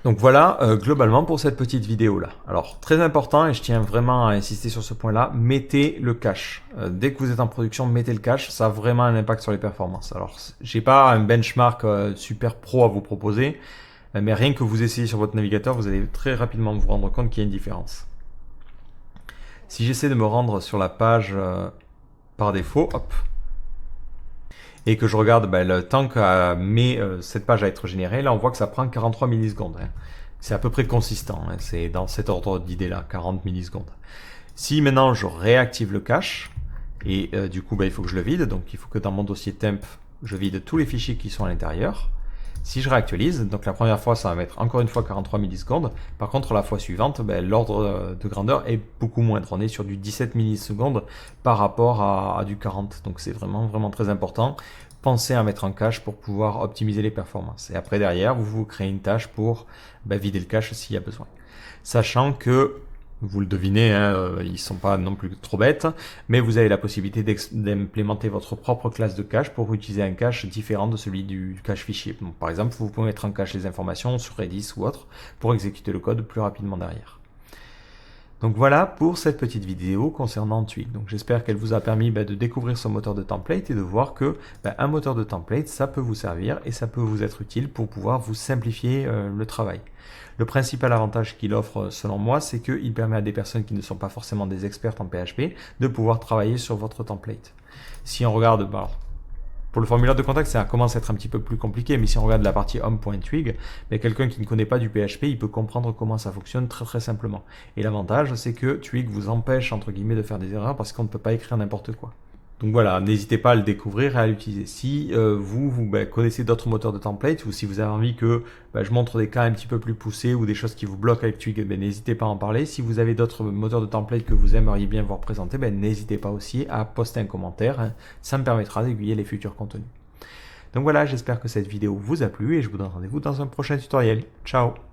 Donc voilà, globalement pour cette petite vidéo là. Alors très important, et je tiens vraiment à insister sur ce point là, mettez le cache. Dès que vous êtes en production, mettez le cache, ça a vraiment un impact sur les performances. Alors j'ai pas un benchmark super pro à vous proposer, mais rien que vous essayez sur votre navigateur, vous allez très rapidement vous rendre compte qu'il y a une différence. Si j'essaie de me rendre sur la page par défaut, hop, et que je regarde le temps qu'a mis cette page à être générée, là on voit que ça prend 43 millisecondes. Hein. C'est à peu près consistant, hein. C'est dans cet ordre d'idée là, 40 millisecondes. Si maintenant je réactive le cache, et du coup il faut que je le vide, donc il faut que dans mon dossier temp, je vide tous les fichiers qui sont à l'intérieur. Si je réactualise, donc la première fois ça va mettre encore une fois 43 millisecondes, par contre la fois suivante, l'ordre de grandeur est beaucoup moindre, on est sur du 17 millisecondes par rapport à du 40, donc c'est vraiment très important. Pensez à mettre en cache pour pouvoir optimiser les performances, et après derrière vous vous créez une tâche pour vider le cache s'il y a besoin. Sachant que, vous le devinez, hein, ils sont pas non plus trop bêtes, mais vous avez la possibilité d'implémenter votre propre classe de cache pour utiliser un cache différent de celui du cache fichier. Donc, par exemple, vous pouvez mettre en cache les informations sur Redis ou autre pour exécuter le code plus rapidement derrière. Donc voilà pour cette petite vidéo concernant Twig. Donc j'espère qu'elle vous a permis de découvrir ce moteur de template et de voir que un moteur de template, ça peut vous servir et ça peut vous être utile pour pouvoir vous simplifier le travail. Le principal avantage qu'il offre selon moi, c'est qu'il permet à des personnes qui ne sont pas forcément des experts en PHP de pouvoir travailler sur votre template. Si on regarde, pour le formulaire de contact, ça commence à être un petit peu plus compliqué, mais si on regarde la partie home.twig, quelqu'un qui ne connaît pas du PHP, il peut comprendre comment ça fonctionne très simplement. Et l'avantage, c'est que Twig vous empêche, entre guillemets, de faire des erreurs parce qu'on ne peut pas écrire n'importe quoi. Donc voilà, n'hésitez pas à le découvrir et à l'utiliser. Si vous connaissez d'autres moteurs de template ou si vous avez envie que je montre des cas un petit peu plus poussés ou des choses qui vous bloquent avec Twig, n'hésitez pas à en parler. Si vous avez d'autres moteurs de template que vous aimeriez bien voir présenter, n'hésitez pas aussi à poster un commentaire. Hein. Ça me permettra d'aiguiller les futurs contenus. Donc voilà, j'espère que cette vidéo vous a plu et je vous donne rendez-vous dans un prochain tutoriel. Ciao!